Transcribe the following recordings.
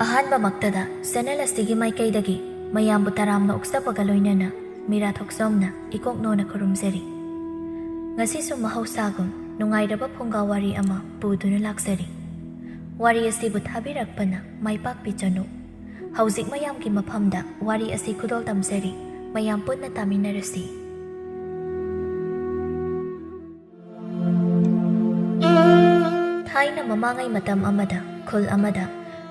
ꯑꯍꯥꯟꯕꯃꯛꯇꯗ channel ꯑꯁꯤꯒꯤ ꯃꯥꯏꯀꯩꯗꯒꯤ ꯃꯌꯥꯝꯕꯨ ꯇꯔꯥꯝꯅ ꯑꯣꯛꯆꯕꯒ ꯂꯣꯏꯅꯅ ꯃꯤꯔꯥ ꯊꯣꯛꯆꯣꯝꯅ ꯏꯀꯣꯛꯅꯣꯅ ꯈꯨꯔꯨꯝꯖꯔꯤ꯫ ꯉꯁꯤꯁꯨ ꯃꯍꯧꯁꯥꯒꯨꯝ ꯅꯨꯡꯉꯥꯏꯔꯕ ꯐꯨꯡꯒꯥ ꯋꯥꯔꯤ ꯑꯃ ꯄꯨꯗꯨꯅ ꯂꯥꯛꯆꯔꯤ꯫ ꯋꯥꯔꯤ ꯑꯁꯤꯕꯨ ꯊꯥꯕꯤꯔꯛꯄꯅ ꯃꯥꯏꯄꯥꯛꯄꯤ ꯆꯅꯨ꯫ ꯍꯧꯖꯤꯛ ꯃꯌꯥꯝꯒꯤ ꯃꯐꯝꯗ ꯋꯥꯔꯤ ꯑꯁꯤ ꯈꯨꯗꯣꯜ ꯇꯝꯖꯔꯤ꯫ ꯃꯌꯥꯝ ꯄꯨꯟꯅ ꯇꯥꯃꯤꯟꯅꯔꯁꯤ꯫ ꯊꯥꯏꯅ ꯃꯃꯥꯡꯉꯩ ꯃꯇꯝ ꯑꯃꯗ ꯈꯨꯜ ꯑꯃꯗ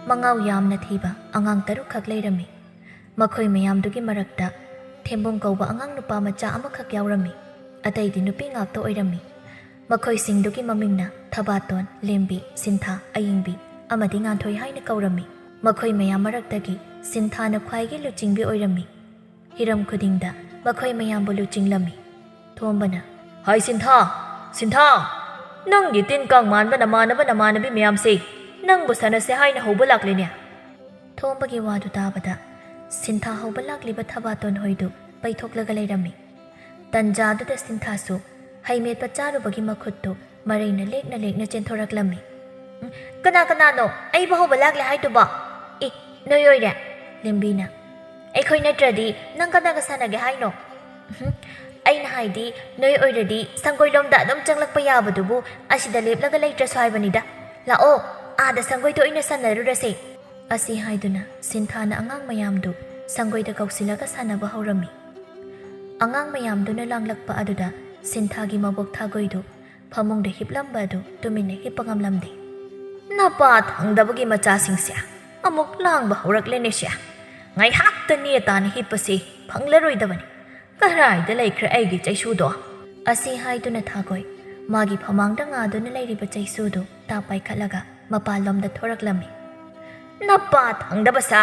ꯃꯉꯥꯎ ꯌꯥꯝꯅ ꯊꯤꯕ ꯑꯉꯥꯡ 6 ꯈꯛ ꯂꯩꯔꯝꯃꯤ꯫ ꯃꯈꯣꯏ ꯃꯌꯥꯝꯗꯨꯒꯤ ꯃꯔꯛꯇ ꯊꯦꯝꯕꯨꯡ ꯀꯧꯕ ꯑꯉꯥꯡ ꯅꯨꯄꯥ ꯃꯆꯥ ꯑꯃꯈꯛ ꯌꯥꯎꯔꯝꯃꯤ꯫ ꯑꯇꯩꯗꯤ ꯅꯨꯄꯤ ꯉꯥꯛꯇ ꯑꯣꯏꯔꯝꯃꯤ꯫ ꯃꯈꯣꯏꯁꯤꯡꯗꯨꯒꯤ ꯃꯃꯤꯡꯅ ꯊꯕꯥꯇꯣꯟ, ꯂꯦꯝꯕꯤ, ꯁꯤꯟꯊꯥ, ꯑꯏꯪꯕꯤ ꯑꯃꯗꯤ ꯉꯥꯟꯊꯣꯏ ꯍꯥꯏꯅ ꯀꯧꯔꯝꯃꯤ꯫ ꯃꯈꯣꯏ ꯃꯌꯥꯝ ꯃꯔꯛꯇꯒꯤ ꯁꯤꯟꯊꯥꯅ ꯈ꯭ꯋꯥꯏꯒꯤ ꯂꯨꯆꯤꯡꯕꯤ ꯑꯣꯏꯔꯝꯃꯤ꯫ ꯍꯤꯔꯝ ꯈꯨꯗꯤꯡꯗ ꯃꯈꯣꯏ ꯃꯌꯥꯝꯕꯨ ꯂꯨꯆꯤꯡꯂꯝꯃꯤ꯫ ꯊꯣꯝꯕꯅ "ꯍꯥꯏ ꯁꯤꯟꯊꯥ, ꯁꯤꯟꯊꯥ, ꯅꯪꯒꯤ ꯇꯤꯟ ꯀꯥꯡ ꯃꯥꯟꯕ ꯅꯃꯥꯟꯅꯕꯤ ꯃꯌꯥꯝꯁꯦ ꯅꯪꯕꯨ ꯁꯥꯟꯅꯁꯦ ꯍꯥꯏꯅ ꯍꯧꯕ ꯂꯥꯛꯂꯤꯅꯦ꯫ ꯊꯣꯝꯕꯒꯤ ꯋꯥꯗꯨ ꯇꯥꯕꯗ ꯁꯤꯟꯊꯥ ꯍꯧꯕ ꯂꯥꯛꯂꯤꯕ ꯊꯕꯥꯇꯣꯟ ꯍꯣꯏꯗꯨ ꯄꯩꯊꯣꯛꯂꯒ ꯂꯩꯔꯝꯃꯤ꯫ ꯇꯟꯖꯥꯗꯨꯗ ꯁꯤꯟꯊꯥꯁꯨ ꯍꯩꯃꯦꯠꯄ ꯆꯥꯔꯨꯕꯒꯤ ꯃꯈꯨꯠꯇꯨ ꯃꯔꯩꯅ ꯂꯦꯛꯅ ꯆꯦꯟꯊꯣꯔꯛꯂꯝꯃꯤ꯫ "ꯀꯅꯥꯅꯣ ꯑꯩꯕꯨ ꯍꯧꯕ ꯂꯥꯛꯂꯦ ꯍꯥꯏꯗꯨꯕꯣ? ꯅꯣꯏ ꯑꯣꯏꯔꯦ?" ꯂꯦꯝꯕꯤꯅ "ꯑꯩꯈꯣꯏ ꯅꯠꯇ꯭ꯔꯗꯤ ꯅꯪ ꯀꯅꯥꯒ ꯁꯥꯟꯅꯒꯦ ꯍꯥꯏꯅꯣ?" "ꯑꯩꯅ ꯍꯥꯏꯗꯤ ꯅꯣꯏ ꯑꯣꯏꯔꯗꯤ ꯁꯪꯒꯣꯏꯂꯣꯝꯗ ꯑꯗꯨꯝ ꯆꯪꯂꯛꯄ ꯌꯥꯕꯗꯨꯕꯨ ꯑꯁꯤꯗ ꯂꯦꯞꯂꯒ ꯂꯩꯇ꯭ꯔꯁꯨ ꯍꯥꯏꯕꯅꯤꯗ꯫ ꯂꯥꯛꯑꯣ, ꯑꯥꯗ ꯁꯪꯒꯣꯏꯗ ꯑꯣꯏꯅ ꯁꯥꯟꯅꯔꯨꯔꯁꯦ." ꯑꯁꯤ ꯍꯥꯏꯗꯨꯅ ꯁꯤꯟꯊꯥꯅ ꯑꯉꯥꯡ ꯃꯌꯥꯝꯗꯨ ꯁꯪꯒꯣꯏꯗ ꯀꯧꯁꯤꯜꯂꯒ ꯁꯥꯟꯅꯕ ꯍꯧꯔꯝꯃꯤ꯫ ꯑꯉꯥꯡ ꯃꯌꯥꯝꯗꯨꯅ ꯂꯥꯡꯂꯛꯄ ꯑꯗꯨꯗ ꯁꯤꯟꯊꯥꯒꯤ ꯃꯕꯣꯛ ꯊꯥꯒꯣꯏꯗꯨ ꯐꯃꯨꯡꯗ ꯍꯤꯞꯂꯝꯕ ꯑꯗꯨ ꯇꯨꯃꯤꯟꯅ ꯍꯤꯞꯄ ꯉꯝꯂꯝꯗꯦ꯫ "ꯅꯄꯥ ꯊꯪꯗꯕꯒꯤ ꯃꯆꯥꯁꯤꯡꯁꯦ ꯑꯃꯨꯛ ꯂꯥꯡꯕ ꯍꯧꯔꯛꯂꯦꯅꯦꯁꯦ꯫ ꯉꯥꯏꯍꯥꯛꯇ ꯅꯦꯇꯥꯅ ꯍꯤꯞꯄꯁꯤ ꯐꯪꯂꯔꯣꯏꯗꯕꯅꯤ꯫ ꯀꯔꯥꯏꯗ ꯂꯩꯈ꯭ꯔꯦ ꯑꯩꯒꯤ ꯆꯩꯁꯨꯗꯣ?" ꯑꯁꯤ ꯍꯥꯏꯗꯨꯅ ꯊꯥꯒꯣꯏ ꯃꯥꯒꯤ ꯐꯃꯥꯡꯗ ꯉꯥꯗꯨꯅ ꯂꯩꯔꯤꯕ ꯆꯩꯁꯨꯗꯨ ꯇꯥ ꯄꯥꯏꯈꯠꯂꯒ ꯃꯄꯥꯟꯂꯣꯝꯗ ꯊꯣꯔꯛꯂꯝꯃꯤ꯫ "ꯅꯄꯥ ꯊꯪꯗꯕꯁꯥ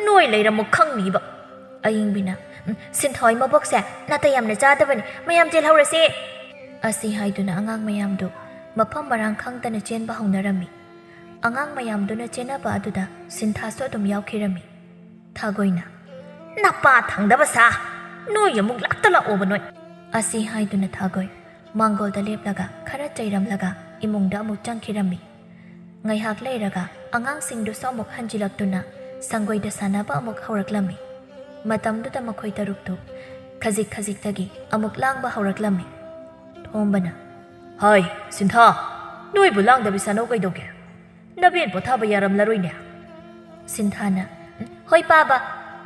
ꯅꯣꯏ ꯂꯩꯔꯝꯃꯨ ꯈꯪꯅꯤꯕ." ꯑꯏꯪꯕꯤꯅ "ꯁꯤꯟꯊꯣꯏ ꯃꯕꯣꯛꯁꯦ ꯅꯥꯇꯩ ꯌꯥꯝꯅ ꯆꯥꯗꯕꯅꯤ, ꯃꯌꯥꯝ ꯆꯦꯜꯍꯧꯔꯁꯤ." ꯑꯁꯤ ꯍꯥꯏꯗꯨꯅ ꯑꯉꯥꯡ ꯃꯌꯥꯝꯗꯨ ꯃꯐꯝ ꯃꯔꯥꯡ ꯈꯪꯗꯅ ꯆꯦꯟꯕ ꯍꯧꯅꯔꯝꯃꯤ꯫ ꯑꯉꯥꯡ ꯃꯌꯥꯝꯗꯨꯅ ꯆꯦꯟꯅꯕ ꯑꯗꯨꯗ ꯁꯤꯟꯊꯥꯁꯨ ꯑꯗꯨꯝ ꯌꯥꯎꯈꯤꯔꯝꯃꯤ꯫ ꯊꯥꯒꯣꯏꯅ "ꯅꯄꯥ ꯊꯪꯗꯕꯁꯥ ꯅꯣꯏ ꯑꯃꯨꯛ ꯂꯥꯛꯇ ꯂꯥꯛꯑꯣꯕ ꯅꯣꯏ." ꯑꯁꯤ ꯍꯥꯏꯗꯨꯅ ꯊꯥꯒꯣꯏ ꯃꯥꯡꯒꯣꯜꯗ ꯂꯦꯞꯂꯒ ꯈꯔ ꯆꯩꯔꯝꯂꯒ ꯏꯃꯨꯡꯗ ꯑꯃꯨꯛ ꯆꯪꯈꯤꯔꯝꯃꯤ꯫ ꯉꯥꯏꯍꯥꯛ ꯂꯩꯔꯒ ꯑꯉꯥꯡꯁꯤꯡꯗꯨꯁꯨ ꯑꯃꯨꯛ ꯍꯟꯖꯤꯜꯂꯛꯇꯨꯅ ꯁꯪꯒꯣꯏꯗ ꯁꯥꯟꯅꯕ ꯑꯃꯨꯛ ꯍꯧꯔꯛꯂꯝꯃꯤ꯫ ꯃꯇꯝꯗꯨꯗ ꯃꯈꯣꯏ 6ꯇꯨ ꯈꯖꯤꯛꯇꯒꯤ ꯑꯃꯨꯛ ꯂꯥꯡꯕ ꯍꯧꯔꯛꯂꯝꯃꯤ꯫ ꯊꯣꯝꯕꯅ "ꯍꯥꯏ ꯁꯤꯟꯊꯥ, ꯅꯣꯏꯕꯨ ꯂꯥꯡꯗꯕꯤ ꯁꯥꯟꯅꯧ ꯀꯩꯗꯧꯒꯦ? ꯅꯕꯦꯟ ꯄꯣꯊꯥꯕ ꯌꯥꯔꯝꯂꯔꯣꯏꯅꯦ." ꯁꯤꯟꯊꯥꯅ "ꯍꯣꯏ ꯄꯥꯕ,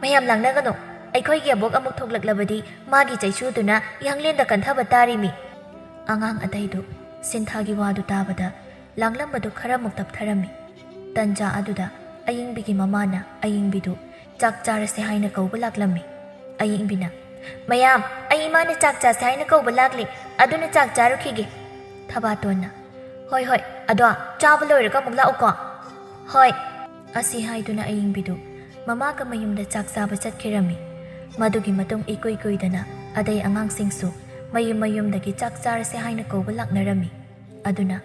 ꯃꯌꯥꯝ ꯂꯥꯡꯅꯒꯅꯨ꯫ ꯑꯩꯈꯣꯏꯒꯤ ꯑꯕꯣꯛ ꯑꯃꯨꯛ ꯊꯣꯛꯂꯛꯂꯕꯗꯤ ꯃꯥꯒꯤ ꯆꯩꯁꯨꯗꯨꯅ ꯌꯥꯡꯂꯦꯟꯗ ꯀꯟꯊꯕ ꯇꯥꯔꯤꯃꯤ." ꯑꯉꯥꯡ ꯑꯇꯩꯗꯨ ꯁꯤꯟꯊꯥꯒꯤ ꯋꯥꯗꯨ ꯇꯥꯕꯗ ꯂꯥꯡꯂꯝꯕꯗꯨ ꯈꯔꯃꯨꯛ ꯇꯞꯊꯔꯝꯃꯤ꯫ ꯇꯟꯖꯥ ꯑꯗꯨꯗ ꯑꯏꯪꯕꯤꯒꯤ ꯃꯃꯥꯅ ꯑꯏꯪꯕꯤꯗꯨ ꯆꯥꯛ ꯆꯥꯔꯁꯦ ꯍꯥꯏꯅ ꯀꯧꯕ ꯂꯥꯛꯂꯝꯃꯤ꯫ ꯑꯏꯪꯕꯤꯅ "ꯃꯌꯥꯝ, ꯑꯩ ꯏꯃꯥꯅ ꯆꯥꯛ ꯆꯥꯁꯦ ꯍꯥꯏꯅ ꯀꯧꯕ ꯂꯥꯛꯂꯤ, ꯑꯗꯨꯅ ꯆꯥꯛ ꯆꯥꯔꯨꯈꯤꯒꯦ." ꯊꯕꯥꯇꯣꯟꯅ "ꯍꯣꯏ, ꯑꯗꯣ ꯆꯥꯕ ꯂꯣꯏꯔꯒ ꯑꯃꯨꯛ ꯂꯥꯛꯎꯀꯣ." "ꯍꯣꯏ." ꯑꯁꯤ ꯍꯥꯏꯗꯨꯅ ꯑꯏꯪꯕꯤꯗꯨ ꯃꯃꯥꯒ ꯃꯌꯨꯝꯗ ꯆꯥꯛ ꯆꯥꯕ ꯆꯠꯈꯤꯔꯝꯃꯤ꯫ ꯃꯗꯨꯒꯤ ꯃꯇꯨꯡ ꯏꯀꯨꯏ ꯀꯨꯏꯗꯅ ꯑꯇꯩ ꯑꯉꯥꯡꯁꯤꯡꯁꯨ ꯃꯌꯨꯝꯗꯒꯤ ꯆꯥꯛ ꯆꯥꯔꯁꯦ ꯍꯥꯏꯅ ꯀꯧꯕ ꯂꯥꯛꯅꯔꯝꯃꯤ꯫ ꯑꯗꯨꯅ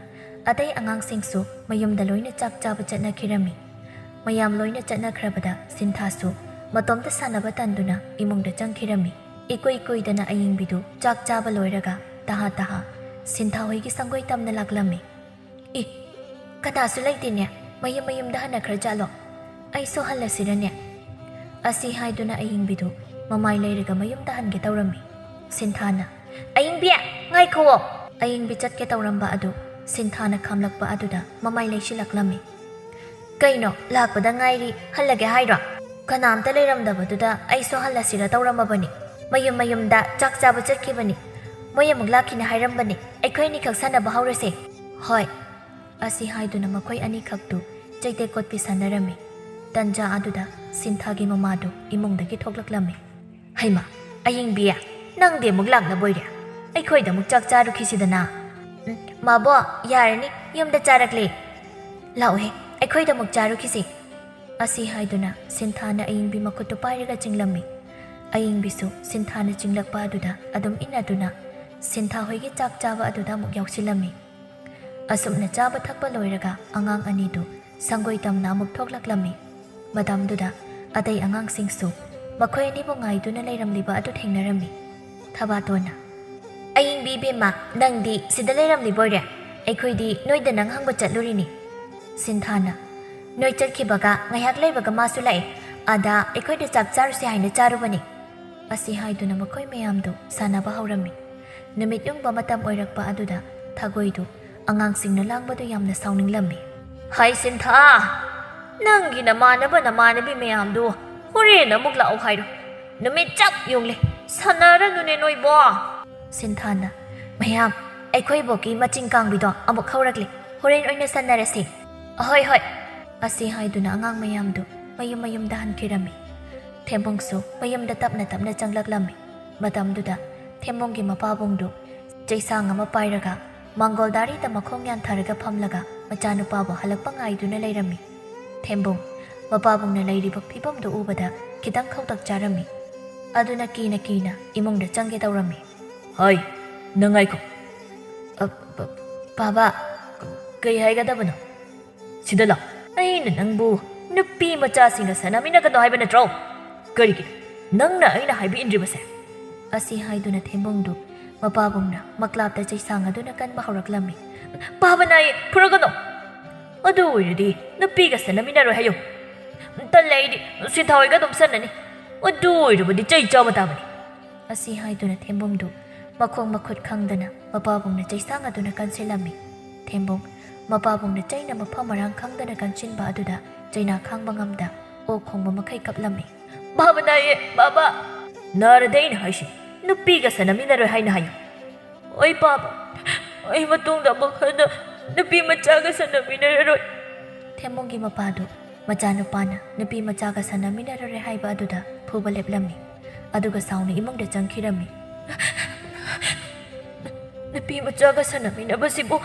ꯑꯇꯩ ꯑꯉꯥꯡꯁꯤꯡꯁꯨ ꯃꯌꯨꯝꯗ ꯂꯣꯏꯅ ꯆꯥꯛ ꯆꯥꯕ ꯆꯠꯅꯈꯤꯔꯝꯃꯤ꯫ ꯃꯌꯥꯝ ꯂꯣꯏꯅ ꯆꯠꯅꯈ꯭ꯔꯕꯗ ꯁꯤꯟꯊꯥꯁꯨ ꯃꯇꯣꯝꯇ ꯁꯥꯟꯅꯕ ꯇꯟꯗꯨꯅ ꯏꯃꯨꯡꯗ ꯆꯪꯈꯤꯔꯝꯃꯤ꯫ ꯏꯀꯨꯏ ꯀꯨꯏꯗꯅ ꯑꯏꯪꯕꯤꯗꯨ ꯆꯥꯛ ꯆꯥꯕ ꯂꯣꯏꯔꯒ ꯇꯍꯥ ꯁꯤꯟꯊꯥ ꯍꯣꯏꯒꯤ ꯁꯪꯒꯣꯏ ꯇꯝꯅ ꯂꯥꯛꯂꯝꯃꯤ꯫ "ꯀꯅꯥꯁꯨ ꯂꯩꯇꯦꯅꯦ, ꯃꯌꯨꯝꯗ ꯍꯟꯅꯈ꯭ꯔꯖꯥꯠꯂꯣ? ꯑꯩꯁꯨ ꯍꯜꯂꯁꯤꯔꯅꯦ?" ꯑꯁꯤ ꯍꯥꯏꯗꯨꯅ ꯑꯏꯪꯕꯤꯗꯨ ꯃꯃꯥꯏ ꯂꯩꯔꯒ ꯃꯌꯨꯝꯗ ꯍꯟꯒꯦ ꯇꯧꯔꯝꯃꯤ꯫ ꯁꯤꯟꯊꯥꯅ "ꯑꯏꯪꯕꯤ, ꯉꯥꯏꯈꯨꯑꯣ." ꯑꯏꯪꯕꯤ ꯆꯠꯀꯦ ꯇꯧꯔꯝꯕ ꯑꯗꯨ ꯁꯤꯟꯊꯥꯅ ꯈꯥꯝꯂꯛꯄ ꯑꯗꯨꯗ ꯃꯃꯥꯏ ꯂꯩꯁꯤꯜꯂꯛꯂꯝꯃꯤ꯫ "ꯀꯩꯅꯣ, ꯂꯥꯛꯄꯗ ꯉꯥꯏꯔꯤ, ꯍꯜꯂꯒꯦ ꯍꯥꯏꯔꯣ?" "ꯀꯅꯥꯝꯇ ꯂꯩꯔꯝꯗꯕꯗꯨꯗ ꯑꯩꯁꯨ ꯍꯜꯂꯁꯤꯔ ꯇꯧꯔꯝꯃꯕꯅꯤ꯫ ꯃꯌꯨꯝꯗ ꯆꯥꯛ ꯆꯥꯕ ꯆꯠꯈꯤꯕꯅꯤ꯫ ꯃꯣꯏ ꯑꯃꯨꯛ ലാꯛꯈꯤꯅ ꯍꯥꯏꯔꯝꯕꯅꯤ꯫ ꯑꯩꯈꯣꯏ ꯑꯅꯤꯈꯛ ꯁꯥꯟꯅꯕ ꯍꯧꯔꯁꯦ." "ꯍꯣꯏ." ꯑꯁꯤ ꯍꯥꯏꯗꯨꯅ ꯃꯈꯣꯏ ꯑꯅꯤꯈꯛꯇꯨ ꯆꯩꯇꯦꯛ ꯀꯣꯠꯄꯤ ꯁꯥꯟꯅꯔꯝꯃꯤ꯫ ꯇꯟꯖꯥ ꯑꯗꯨꯗ ꯁꯤꯟꯊꯥꯒꯤ ꯃꯃꯥꯗꯨ ꯏꯃꯨꯡꯗꯒꯤ ꯊꯣꯛꯂꯛꯂꯝꯃꯤ꯫ "ꯍꯩꯃꯥ, ꯑꯏꯪꯕꯤ, ꯅꯪꯗꯤ ꯑꯃꯨꯛ ꯂꯥꯛꯂꯕꯣꯏꯔꯦ? ꯑꯩꯈꯣꯏꯗ ꯑꯃꯨꯛ ꯆꯥꯛ ꯆꯥꯔꯨꯈꯤꯁꯤꯗꯅ." "ꯃꯥꯕꯣ, ꯌꯥꯔꯅꯤ, ꯌꯨꯝꯗ ꯆꯥꯔꯛꯂꯦ. ꯂꯥꯛꯑꯣꯍꯦ, ꯑꯩꯈꯣꯏꯗ ꯑꯃꯨꯛ ꯆꯥꯔꯨꯈꯤꯁꯤ." ꯑꯁꯤ ꯍꯥꯏꯗꯨꯅ ꯁꯤꯟꯊꯥꯅ ꯑꯏꯪꯕꯤ ꯃꯈꯨꯠꯇꯨ ꯄꯥꯏꯔꯒ ꯆꯤꯡꯂꯝꯃꯤ꯫ ꯑꯏꯪꯕꯤꯁꯨ ꯁꯤꯟꯊꯥꯅ ꯆꯤꯡꯂꯛꯄ ꯑꯗꯨꯗ ꯑꯗꯨꯝ ꯏꯟꯅꯗꯨꯅ ꯁꯤꯟꯊꯥ ꯍꯣꯏꯒꯤ ꯆꯥꯛ ꯆꯥꯕ ꯑꯗꯨꯗ ꯑꯃꯨꯛ ꯌꯥꯎꯁꯤꯜꯂꯝꯃꯤ꯫ ꯑꯁꯨꯝꯅ ꯆꯥꯕ ꯊꯛꯄ ꯂꯣꯏꯔꯒ ꯑꯉꯥꯡ ꯑꯅꯤꯗꯨ ꯁꯪꯒꯣꯏ ꯇꯝꯅ ꯑꯃꯨꯛ ꯊꯣꯛꯂꯛꯂꯝꯃꯤ꯫ ꯃꯇꯝꯗꯨꯗ ꯑꯇꯩ ꯑꯉꯥꯡꯁꯤꯡꯁꯨ ꯃꯈꯣꯏ ꯑꯅꯤꯕꯨ ꯉꯥꯏꯗꯨꯅ ꯂꯩꯔꯝꯂꯤꯕ ꯑꯗꯨ ꯊꯦꯡꯅꯔꯝꯃꯤ꯫ ꯊꯕꯥꯇꯣꯟꯅ "ꯑꯏꯪꯕꯤ ꯏꯕꯦꯝꯃ, ꯅꯪꯗꯤ ꯁꯤꯗ ꯂꯩꯔꯝꯂꯤꯕꯣꯏꯔꯦ? ꯑꯩꯈꯣꯏꯗꯤ ꯅꯣꯏꯗ ꯅꯪ ꯍꯪꯕ ꯆꯠꯂꯨꯔꯤꯅꯤ." ꯁꯤꯟꯊꯥꯅ Noi chakhibaga ngaiyak leibaga masu lai ada ekhoi de chak charse haina charubani asi haiduna makhoi mayamdu sanaba haurammi numit yung matam oirakpa aduda thagoidu angangsingna langbadu yamna sauninglammi hai sintha nangi namanabi mayamdu horena muk lau haido numit chak yungle sanara nune noibo sinthana mayam ekhoi boki maching kangbido amuk khaurakle horen oina sanarasi ahoi hoi asi haiduna angang mayamdu mayum dahan kirami Thembongsu mayumda tapna changlaklammi matamduda Thembonggi mapabongdu jaisang ama pairaga Mangol dari da makhongyan tharaga phamlaga machanupabu halakpa ngaiduna leirami Thembong mapabongna leiriba phibamdu ubada kitang khautak charami aduna kina imongda changge tawrami hai nangai ko baba kai haigadabano sidala aina nangbu nupi machasinga sanaminagado haiba natro karigi nangna aina haibi indribase asi haiduna Thembongdu mapabongna maklapta jaisang aduna kanba hauraklammi pabanai puragano adu oiradi nupiga sanaminaro hayo talleidi sinthaoiga dum sanani adu oirabadi jai chaba tabani asi haiduna Thembongdu makhong makhut khangdana mapabongna jaisang aduna kanselammi Thembong mapabongna jaina mafamarang khangdana kanchinba aduda jaina khangba ngamda o khongba makhai kaplammi babanai baba naradain haishi nupiga sanaminaro haina hayo oi baba oi matungda makhana nupi machaga sanaminaro Thembonggi mapadu machanupana nupi machaga sanaminaro re haiba aduda phuba leplammi aduga sauna imongda changkhirami nupi machaga sanaminabasibu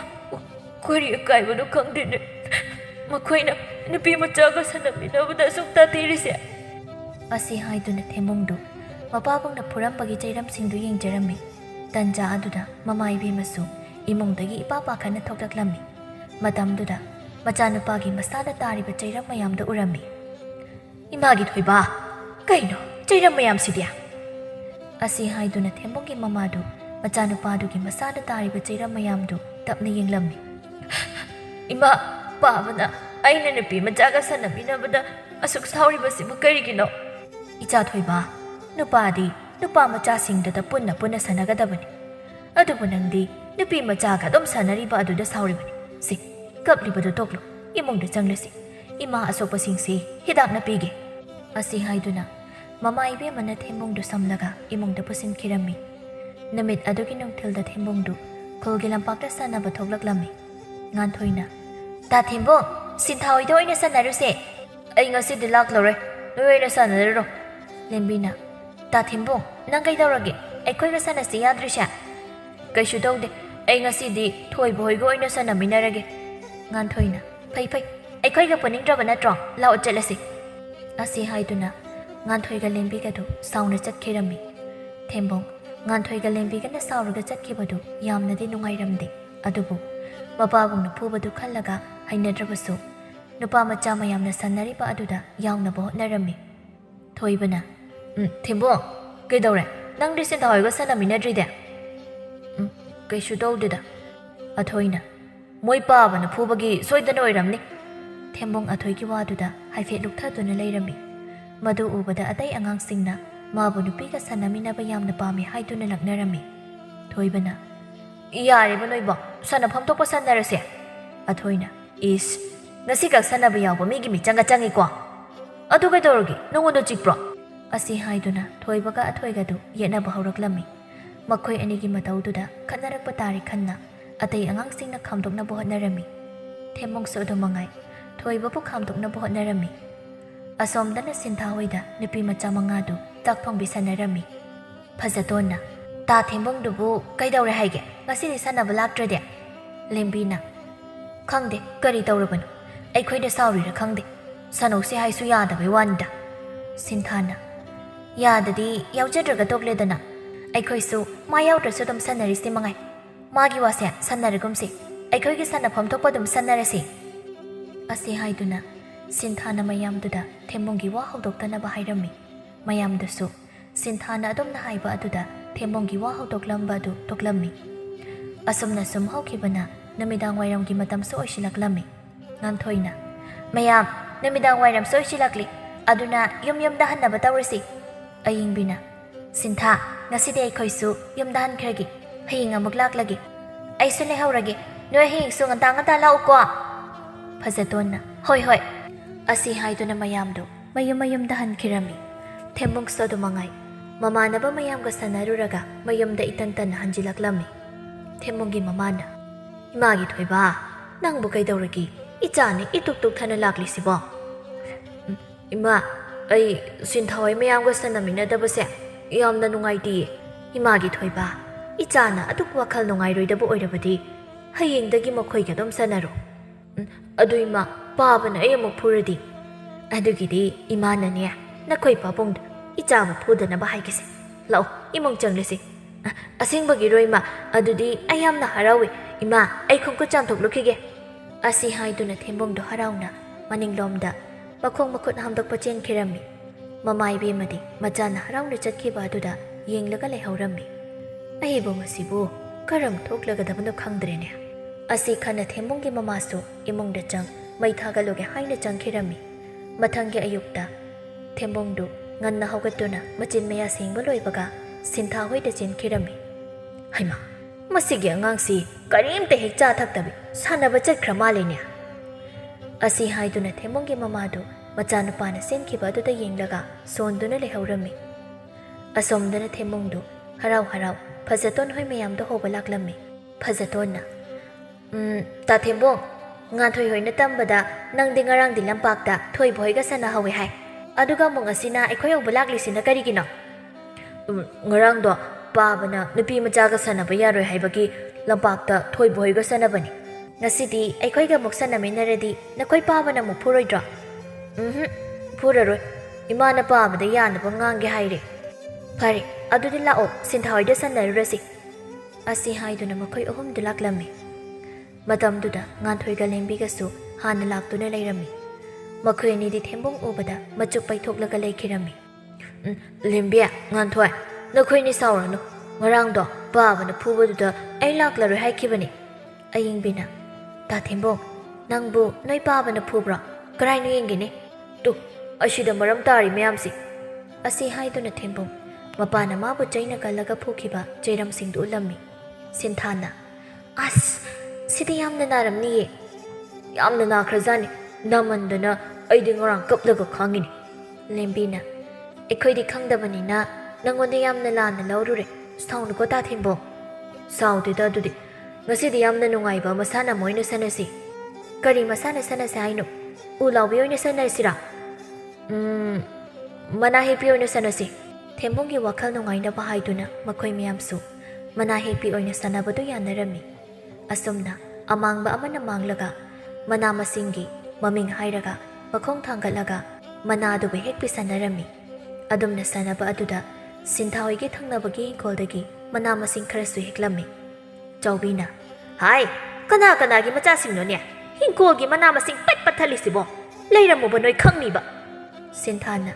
kori akaibadu khangdene makhoina nupi machaga sanaminabada sukta tirise asi haiduna Thembongdu mapabongna phurambagi jairamsingdu yengjarami tanja aduda mamaibi masu imongdagi ipapa khana thokdaklammi matamduda machanupagi masada tariba jairam mayamda urami imagi thoiba kaino jairam mayam sidia asi haiduna Thembonggi mamadu machanupadugi masada tariba jairam mayamdu tapna yenglammi ima pabana aina nupi machaga sanaminabada asuk sauribasibu karigino icha thoiba nupadi nupa machasingda punna sanagadabani adubu nangdi nupi machaga dom sanariba aduda sauribani si kaplibadu toklo imongda changlasi ima asopasingsi hidak na pige asi haiduna mama ibe mana Thembongdu samlaga imongda pusin kirami namit adugi nongthilda Thembongdu khulgi lampakta sanaba thoklaklammi ngan thoina ta Thembong sinthaoido oina sanaruse ai ngasi dilak lore noina sanarero lembina ta Thembong nang kai dawrage aikhoi ga sanasi yadrisha kaisu dawde ai ngasi di thoi boy go oina sanaminarage ngan thoina phai aikhoi ga paningdraba natro lao chelasi asi haiduna ngan thoi ga lembi ga du sauna chatkirami Thembong ngan thoi ga lembi ga na sauraga chatkibadu yamnadi nungairamde adubu mapabongna phubadu khallaga hainadrabasu nupa macha mayamna sanariba aduda yawnaba hotnarami thoibana Thembong kaidawre nang di sinthaoiga sanaminadride kaisu dawdeda athoina moi pabana phubagi soidana oiramni Thembong athoigi waduda haifet lukthaduna leirami madu ubada atai angangsingna mabu nupiga sanaminaba yamna pami haiduna laknarami thoibana iyariba noibo sanafam thokpa sanarase athoina is ngasi kak sanaba yawba migi michanga changi ko adu kaidawragi nangonda chikpro asi haiduna thoibaga athoigadu yenaba hauraklammi makhoi anigi mataududa khanarakpa tari khanna atai angangsingna khamdokna bohotnarami Thembong sodo mangai thoibabu khamdokna bohotnarami asomdana sinthaoida nupi macha mangadu takphangbi sanarami phajatonna ta Thembongdubu kaidawre haige ngasi sanaba laktrade lembina khangde kari tawrabanu aikhoida saurira khangde sanosi haisu yadabai wanda sinthana yadadi yaujadraga tokledana aikhoisu ma yaudrasu dum sanarisi mangai magi wase sanarigumsi aikhoigi sanafam thokpa dum sanarasi asi haiduna sinthana mayamduda Thembonggi wa haudoktana ba hairami mayamdusu sinthana adumna haiba aduda Thembonggi wa haudoklamba adu toklammi asumna sum haukibana namidang wairamgi matamsu oisilaklammi ngan thoina mayam ꯅꯨꯃꯤꯗꯥꯡ ꯋꯥꯏꯔꯝ ꯁꯣꯏꯁꯤꯜꯂꯛꯂꯤ ꯑꯗꯨꯅ ꯌꯨꯝꯗ ꯍꯟꯅꯕ ꯇꯧꯔꯁꯤ ꯑꯏꯪꯕꯤꯅ ꯁꯤꯟꯊꯥ ꯉꯁꯤꯗꯤ ꯑꯩꯈꯣꯏꯁꯨ ꯌꯨꯝꯗ ꯍꯟꯈ꯭ꯔꯒꯦ ꯍꯌꯦꯡ ꯑꯃꯨꯛ ꯂꯥꯛꯂꯒꯦ ꯑꯩꯁꯨ ꯂꯩꯍꯧꯔꯒꯦ ꯅꯣꯏ ꯍꯌꯦꯡꯁꯨ ꯉꯟꯇꯥ ꯂꯥꯛꯎꯀꯣ ꯐꯖꯇꯣꯟꯅ ꯍꯣꯏ ꯑꯁꯤ ꯍꯥꯏꯗꯨꯅ ꯃꯌꯥꯝꯗꯣ ꯃꯌꯨꯝꯗ ꯍꯟꯈꯤꯔꯝꯃꯤ ꯊꯦꯝꯕꯨꯡꯁꯨ ꯑꯗꯨꯃꯉꯥꯏ ꯃꯃꯥꯟꯅꯕ ꯃꯌꯥꯝꯒ ꯁꯥꯟꯅꯔꯨꯔꯒ ꯃꯌꯨꯝꯗ ꯏꯇꯟ ꯇꯟꯅ ꯍꯟꯖꯤꯜꯂꯛꯂꯝꯃꯤ ꯊꯦꯝꯕꯨꯡꯒꯤ ꯃꯃꯥꯅ ꯏꯃꯥꯒꯤ ꯊꯣꯏꯕ ꯅꯪꯕꯨ ꯀꯩꯗꯧꯔꯒꯦ ꯏꯆꯥꯅꯤ ꯏꯇꯨꯛ ꯇꯨꯛꯊꯅ ꯂꯥꯛꯂꯤꯁꯤꯕꯣ ꯏꯃꯥ ꯑꯩ ꯁꯤꯟꯊꯥꯍꯣꯏ ꯃꯌꯥꯝꯒ ꯁꯥꯟꯅꯃꯤꯟꯅꯗꯕꯁꯦ ꯌꯥꯝꯅ ꯅꯨꯡꯉꯥꯏꯇꯤꯌꯦ ꯏꯃꯥꯒꯤ ꯊꯣꯏꯕ ꯏꯆꯥꯅ ꯑꯗꯨꯛ ꯋꯥꯈꯜ ꯅꯨꯡꯉꯥꯏꯔꯣꯏꯗꯕ ꯑꯣꯏꯔꯕꯗꯤ ꯍꯌꯦꯡꯗꯒꯤ ꯃꯈꯣꯏꯒ ꯑꯗꯨꯝ ꯁꯥꯟꯅꯔꯣ ꯑꯗꯨ ꯏꯃꯥ ꯄꯥꯕꯅ ꯑꯩ ꯑꯃꯨꯛ ꯐꯨꯔꯗꯤ ꯑꯗꯨꯒꯤꯗꯤ ꯏꯃꯥꯅꯅꯦ ꯅꯈꯣꯏ ꯄꯥꯕꯨꯡꯗ ꯏꯆꯥꯕꯨ ꯐꯨꯗꯅꯕ ꯍꯥꯏꯒꯦꯁꯦ ꯂꯥꯛꯑꯣ ꯏꯃꯨꯡ ꯆꯪꯂꯁꯤ ꯑꯁꯦꯡꯕꯒꯤꯔꯣ ꯏꯃꯥ ꯑꯗꯨꯗꯤ ꯑꯩ ꯌꯥꯝꯅ ꯍꯔꯥꯎꯏ ꯏꯃꯥ ꯑꯩ ꯈꯣꯡꯈꯨꯠ ꯆꯥꯝꯊꯣꯛꯂꯨꯈꯤꯒꯦ ꯑꯁꯤ ꯍꯥꯏꯗꯨꯅ ꯊꯦꯝꯕꯨꯡꯗꯣ ꯍꯔꯥꯎꯅ ꯃꯅꯤꯡꯂꯣꯝꯗ ꯃꯈꯣꯡ ꯃꯈꯨꯠ ꯍꯥꯝꯗꯣꯛꯄ ꯆꯦꯟꯈꯤꯔꯝꯃꯤ ꯃꯃꯥ ꯏꯕꯦꯝꯃꯗꯤ ꯃꯆꯥꯅ ꯍꯔꯥꯎꯅ ꯆꯠꯈꯤꯕ ꯑꯗꯨꯗ ꯌꯦꯡꯂꯒ ꯂꯩꯍꯧꯔꯝꯃꯤ ꯑꯩꯕꯨ ꯃꯁꯤꯕꯨ ꯀꯔꯝ ꯊꯣꯛꯂꯒꯗꯕꯅꯣ ꯈꯪꯗ꯭ꯔꯦꯅꯦ ꯑꯁꯤ ꯈꯟꯅ ꯊꯦꯝꯕꯨꯡꯒꯤ ꯃꯃꯥꯁꯨ ꯏꯃꯨꯡꯗ ꯃꯩ ꯊꯥꯒꯠꯂꯨꯒꯦ ꯍꯥꯏꯅ ꯆꯪꯈꯤꯔꯝꯃꯤ ꯃꯊꯪꯒꯤ ꯑꯌꯨꯛꯇ ꯊꯦꯝꯕꯨꯡꯗꯨ ꯉꯟꯅ ꯍꯧꯒꯠꯇꯨꯅ ꯃꯆꯤꯟ ꯃꯌꯥ ꯁꯦꯡꯕ ꯂꯣꯏꯕꯒ ꯁꯤꯟꯊꯥ ꯍꯣꯏꯗ ꯆꯦꯟꯈꯤꯔꯝꯃꯤ ꯍꯩꯃꯥ ꯃꯁꯤꯒꯤ ꯑꯉꯥꯡꯁꯤ ꯀꯔꯤꯝꯇ ꯍꯦꯛ ꯆꯥ ꯊꯛꯇꯕꯤ ꯁꯥꯟꯅꯕ ꯆꯠꯈ꯭ꯔ ꯃꯥꯜꯂꯦꯅꯦ ꯑꯁꯤ ꯍꯥꯏꯗꯨꯅ ꯊꯦꯝꯕꯨꯡꯒꯤ ꯃꯃꯥꯗꯨ ꯃꯆꯥꯅꯨꯄꯥꯅ ꯆꯦꯟꯈꯤꯕ ꯑꯗꯨꯗ ꯌꯦꯡꯂꯒ ꯁꯣꯟꯗꯨꯅ ꯂꯩꯍꯧꯔꯝꯃꯤ ꯑꯁꯣꯝꯗꯅ ꯊꯦꯝꯕꯨꯡꯗꯨ ꯍꯔꯥꯎ ꯐꯖꯇꯣꯟ ꯍꯣꯏ ꯃꯌꯥꯝꯗ ꯍꯧꯕ ꯂꯥꯛꯂꯝꯃꯤ ꯐꯖꯇꯣꯟꯅ ꯇꯥ ꯊꯦꯝꯕꯨꯡ ꯉꯥꯟꯊꯣꯏ ꯍꯣꯏꯅ ꯇꯝꯕꯗ ꯅꯪꯗꯤ ꯉꯔꯥꯡꯗꯤ ꯂꯝꯄꯥꯛꯇ ꯊꯣꯏꯕ ꯍꯣꯏꯒ ꯁꯥꯟꯅꯍꯧꯋꯦ ꯍꯥꯏ ꯑꯗꯨꯒ ꯑꯃꯨꯛ ꯉꯁꯤꯅ ꯑꯩꯈꯣꯏ ꯍꯧꯕ ꯂꯥꯛꯂꯤꯁꯤꯅ ꯀꯔꯤꯒꯤꯅꯣ ꯉꯔꯥꯡꯗꯣ ꯄꯥꯕꯅ ꯅꯨꯄꯤ ꯃꯆꯥꯒ ꯁꯥꯟꯅꯕ ꯌꯥꯔꯣꯏ ꯍꯥꯏꯕꯒꯤ ꯂꯝꯄꯥꯛꯇ ꯊꯣꯏꯕ ꯍꯣꯏꯒ ꯁꯥꯟꯅꯕꯅꯤ ꯉꯁꯤꯗꯤ ꯑꯩꯈꯣꯏꯒ ꯑꯃꯨꯛ ꯁꯥꯟꯅꯃꯤꯟꯅꯔꯗꯤ ꯅꯈꯣꯏ ꯄꯥꯕꯅ ꯑꯃꯨꯛ ꯐꯨꯔꯣꯏꯗ꯭ꯔꯣ ꯐꯨꯔꯔꯣꯏ ꯏꯃꯥꯅ ꯄꯥꯕꯗ ꯌꯥꯅꯕ ꯉꯥꯡꯒꯦ ꯍꯥꯏꯔꯦ ꯐꯔꯦ ꯑꯗꯨꯗꯤ ꯂꯥꯛꯑꯣ ꯁꯤꯟꯊꯥ ꯍꯣꯏꯗ ꯁꯥꯟꯅꯔꯨꯔꯁꯤ ꯑꯁꯤ ꯍꯥꯏꯗꯨꯅ ꯃꯈꯣꯏ ꯑꯍꯨꯝꯗꯨ ꯂꯥꯛꯂꯝꯃꯤ ꯃꯇꯝꯗꯨꯗ ꯉꯥꯟꯊꯣꯏꯒ ꯂꯦꯝꯕꯤꯒꯁꯨ ꯍꯥꯟꯅ ꯂꯥꯛꯇꯨꯅ ꯂꯩꯔꯝꯃꯤ ꯃꯈꯣꯏ ꯑꯅꯤꯗꯤ ꯊꯦꯝꯕꯨꯡ ꯎꯕꯗ ꯃꯆꯨꯞ ꯄꯩꯊꯣꯛꯂꯒ ꯂꯩꯈꯤꯔꯝꯃꯤ ꯂꯦꯝꯕꯤ ꯉꯥꯟꯊꯣꯏ ꯅꯈꯣꯏꯅꯤ ꯁꯥꯎꯔꯅꯨ ꯉꯔꯥꯡꯗꯣ ꯄꯥꯕꯅ ꯐꯨꯕꯗꯨꯗ ꯑꯩ ꯂꯥꯛꯂꯔꯣꯏ ꯍꯥꯏꯈꯤꯕꯅꯤ ꯑꯌꯤꯡꯕꯤꯅ ꯇꯥ ꯊꯦꯝꯕꯨꯡ ꯅꯪꯕꯨ ꯅꯣꯏ ꯄꯥꯕꯅ ꯐꯨꯕ꯭ꯔꯣ ꯀꯔꯥꯏꯅꯣ ꯌꯦꯡꯒꯦꯅꯦ ꯇꯨ ꯑꯁꯤꯗ ꯃꯔꯝ ꯇꯥꯔꯤ ꯃꯌꯥꯝꯁꯤ ꯑꯁꯤ ꯍꯥꯏꯗꯨꯅ ꯊꯦꯝꯕꯨꯡ ꯃꯄꯥꯅ ꯃꯥꯕꯨ ꯆꯩꯅ ꯀꯜꯂꯒ ꯐꯨꯈꯤꯕ ꯆꯩꯔꯝꯁꯤꯡꯗꯨ ꯎꯠꯂꯝꯃꯤ ꯁꯤꯟꯊꯥꯅ ꯑꯁ ꯁꯤꯗꯤ ꯌꯥꯝꯅ ꯅꯥꯔꯝꯅꯤꯌꯦ ꯌꯥꯝꯅ ꯅꯥꯈ꯭ꯔꯖꯥꯠꯅꯤ ꯅꯥꯃꯟꯗꯅ ꯑꯩꯗꯤ ꯉꯔꯥꯡ ꯀꯞꯂꯒ ꯈꯥꯡꯉꯤꯅꯤ ꯂꯦꯝꯕꯤꯅ ꯑꯩꯈꯣꯏꯗꯤ ꯈꯪꯗꯕꯅꯤꯅ ꯅꯪꯉꯣꯟꯗ ꯌꯥꯝꯅ ꯂꯥꯟꯅ ꯂꯧꯔꯨꯔꯦ ꯁꯥꯎꯅꯨꯀꯣ ꯇꯥ ꯊꯦꯝꯕꯨꯡ ꯁꯥꯎꯗꯦꯗ ꯑꯗꯨꯗꯤ ꯉꯁꯤꯗꯤ ꯌꯥꯝꯅ ꯅꯨꯡꯉꯥꯏꯕ ꯃꯁꯥꯟꯅ ꯑꯃ ꯑꯣꯏꯅ ꯁꯥꯟꯅꯁꯤ ꯀꯔꯤ ꯃꯁꯥꯟꯅ ꯁꯥꯟꯅꯁꯤ ꯍꯥꯏꯅꯣ ꯎ ꯂꯥꯎꯕꯤ ꯑꯣꯏꯅ ꯁꯥꯟꯅꯁꯤꯔꯥ ꯃꯅꯥ ꯍꯦꯛꯄꯤ ꯑꯣꯏꯅ ꯁꯥꯟꯅꯁꯤ ꯊꯦꯝꯕꯨꯡꯒꯤ ꯋꯥꯈꯜ ꯅꯨꯡꯉꯥꯏꯅꯕ ꯍꯥꯏꯗꯨꯅ ꯃꯈꯣꯏ ꯃꯌꯥꯝꯁꯨ ꯃꯅꯥ ꯍꯦꯛꯄꯤ ꯑꯣꯏꯅ ꯁꯥꯟꯅꯕꯗꯨ ꯌꯥꯅꯔꯝꯃꯤ ꯑꯁꯨꯝꯅ ꯑꯃꯥꯡꯕ ꯑꯃꯅ ꯃꯥꯡꯂꯒ ꯃꯅꯥ ꯃꯁꯤꯡꯒꯤ ꯃꯃꯤꯡ ꯍꯥꯏꯔꯒ ꯃꯈꯣꯡ ꯊꯥꯡꯒꯠꯂꯒ ꯃꯅꯥ ꯑꯗꯨꯕꯨ ꯍꯦꯛꯄꯤ ꯁꯥꯟꯅꯔꯝꯃꯤ ꯑꯗꯨꯝꯅ ꯁꯥꯟꯅꯕ ꯑꯗꯨꯗ ꯁꯤꯟꯊꯥ ꯍꯣꯏꯒꯤ ꯊꯪꯅꯕꯒꯤ ꯏꯪꯈꯣꯜꯗꯒꯤ ꯃꯅꯥ ꯃꯁꯤꯡ ꯈꯔꯁꯨ ꯍꯦꯛꯂꯝꯃꯤ ꯆꯥꯎꯕꯤꯅ ꯍꯥꯏ ꯀꯅꯥꯒꯤ ꯃꯆꯥꯁꯤꯡꯅꯣꯅꯦ ꯍꯤꯡꯈꯣꯜꯒꯤ ꯃꯅꯥ ꯃꯁꯤꯡ ꯄꯠ ꯊꯜꯂꯤꯁꯤꯕꯣ ꯂꯩꯔꯝꯃꯨꯕ ꯅꯣꯏ ꯈꯪꯅꯤꯕ ꯁꯤꯟꯊꯥꯅ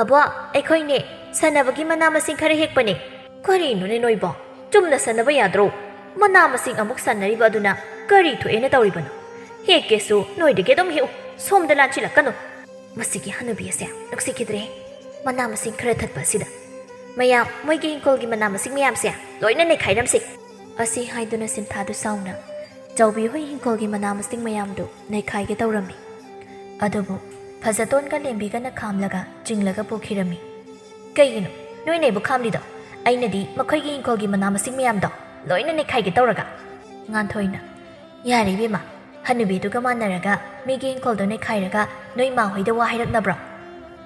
ꯑꯕꯣ ꯑꯩꯈꯣꯏꯅꯦ ꯁꯥꯟꯅꯕꯒꯤ ꯃꯅꯥ ꯃꯁꯤꯡ ꯈꯔ ꯍꯦꯛꯄꯅꯦ ꯀꯔꯤꯅꯣꯅꯦ ꯅꯣꯏꯕꯣ ꯆꯨꯝꯅ ꯁꯥꯟꯅꯕ ꯌꯥꯗ꯭ꯔꯣ ꯃꯅꯥ ꯃꯁꯤꯡ ꯑꯃꯨꯛ ꯁꯥꯟꯅꯔꯤꯕ ꯑꯗꯨꯅ ꯀꯔꯤ ꯊꯣꯛꯑꯦꯅ ꯇꯧꯔꯤꯕꯅꯣ ꯍꯦꯛꯀꯦꯁꯨ ꯅꯣꯏꯗꯒꯤ ꯑꯗꯨꯝ ꯍꯦꯛꯎ ꯁꯣꯝꯗ ꯂꯥꯟꯁꯤꯜꯂꯛꯀꯅꯨ ꯃꯁꯤꯒꯤ ꯍꯅꯨꯕꯤ ꯑꯁꯦ ꯅꯨꯡꯁꯤꯈꯤꯗ꯭ꯔꯦ ꯃꯅꯥ ꯃꯁꯤꯡ ꯈꯔ ꯊꯠꯄ ꯑꯁꯤꯗ ꯃꯌꯥꯝ ꯃꯣꯏꯒꯤ ꯏꯪꯈꯣꯜꯒꯤ ꯃꯅꯥ ꯃꯁꯤꯡ ꯃꯌꯥꯝꯁꯦ ꯂꯣꯏꯅ ꯅꯩꯈꯥꯏꯔꯝꯁꯤ ꯑꯁꯤ ꯍꯥꯏꯗꯨꯅ ꯁꯤꯟꯊꯥꯗꯨ ꯁꯥꯎꯅ ꯆꯥꯎꯕꯤ ꯍꯣꯏ ꯏꯪꯈꯣꯜꯒꯤ ꯃꯅꯥ ꯃꯁꯤꯡ ꯃꯌꯥꯝꯗꯨ ꯅꯩꯈꯥꯏꯒꯦ ꯇꯧꯔꯝꯃꯤ ꯑꯗꯨꯕꯨ ꯐꯖꯇꯣꯟꯒ ꯂꯦꯝꯕꯤꯒꯅ ꯈꯥꯝꯂꯒ ꯆꯤꯡꯂꯒ ꯄꯨꯈꯤꯔꯝꯃꯤ ꯀꯩꯒꯤꯅꯣ ꯅꯣꯏꯅꯕꯨ ꯈꯥꯝꯂꯤꯗꯣ ꯑꯩꯅꯗꯤ ꯃꯈꯣꯏꯒꯤ ꯏꯪꯈꯣꯜꯒꯤ ꯃꯅꯥ ꯃꯁꯤꯡ ꯃꯌꯥꯝꯗꯣ ꯂꯣꯏꯅ ꯅꯩꯈꯥꯏꯒꯦ ꯇꯧꯔꯒ ꯉꯥꯟꯊꯣꯏꯅ ꯌꯥꯔꯦ ꯏꯕꯦꯝꯃ ꯍꯅꯨꯕꯤꯗꯨꯒ ꯃꯥꯟꯅꯔꯒ ꯃꯤꯒꯤ ꯏꯪꯈꯣꯜꯗꯣ ꯅꯩꯈꯥꯏꯔꯒ ꯅꯣꯏ ꯏꯃꯥ ꯍꯣꯏꯗ ꯋꯥ ꯍꯥꯏꯔꯛꯅꯕ꯭ꯔꯣ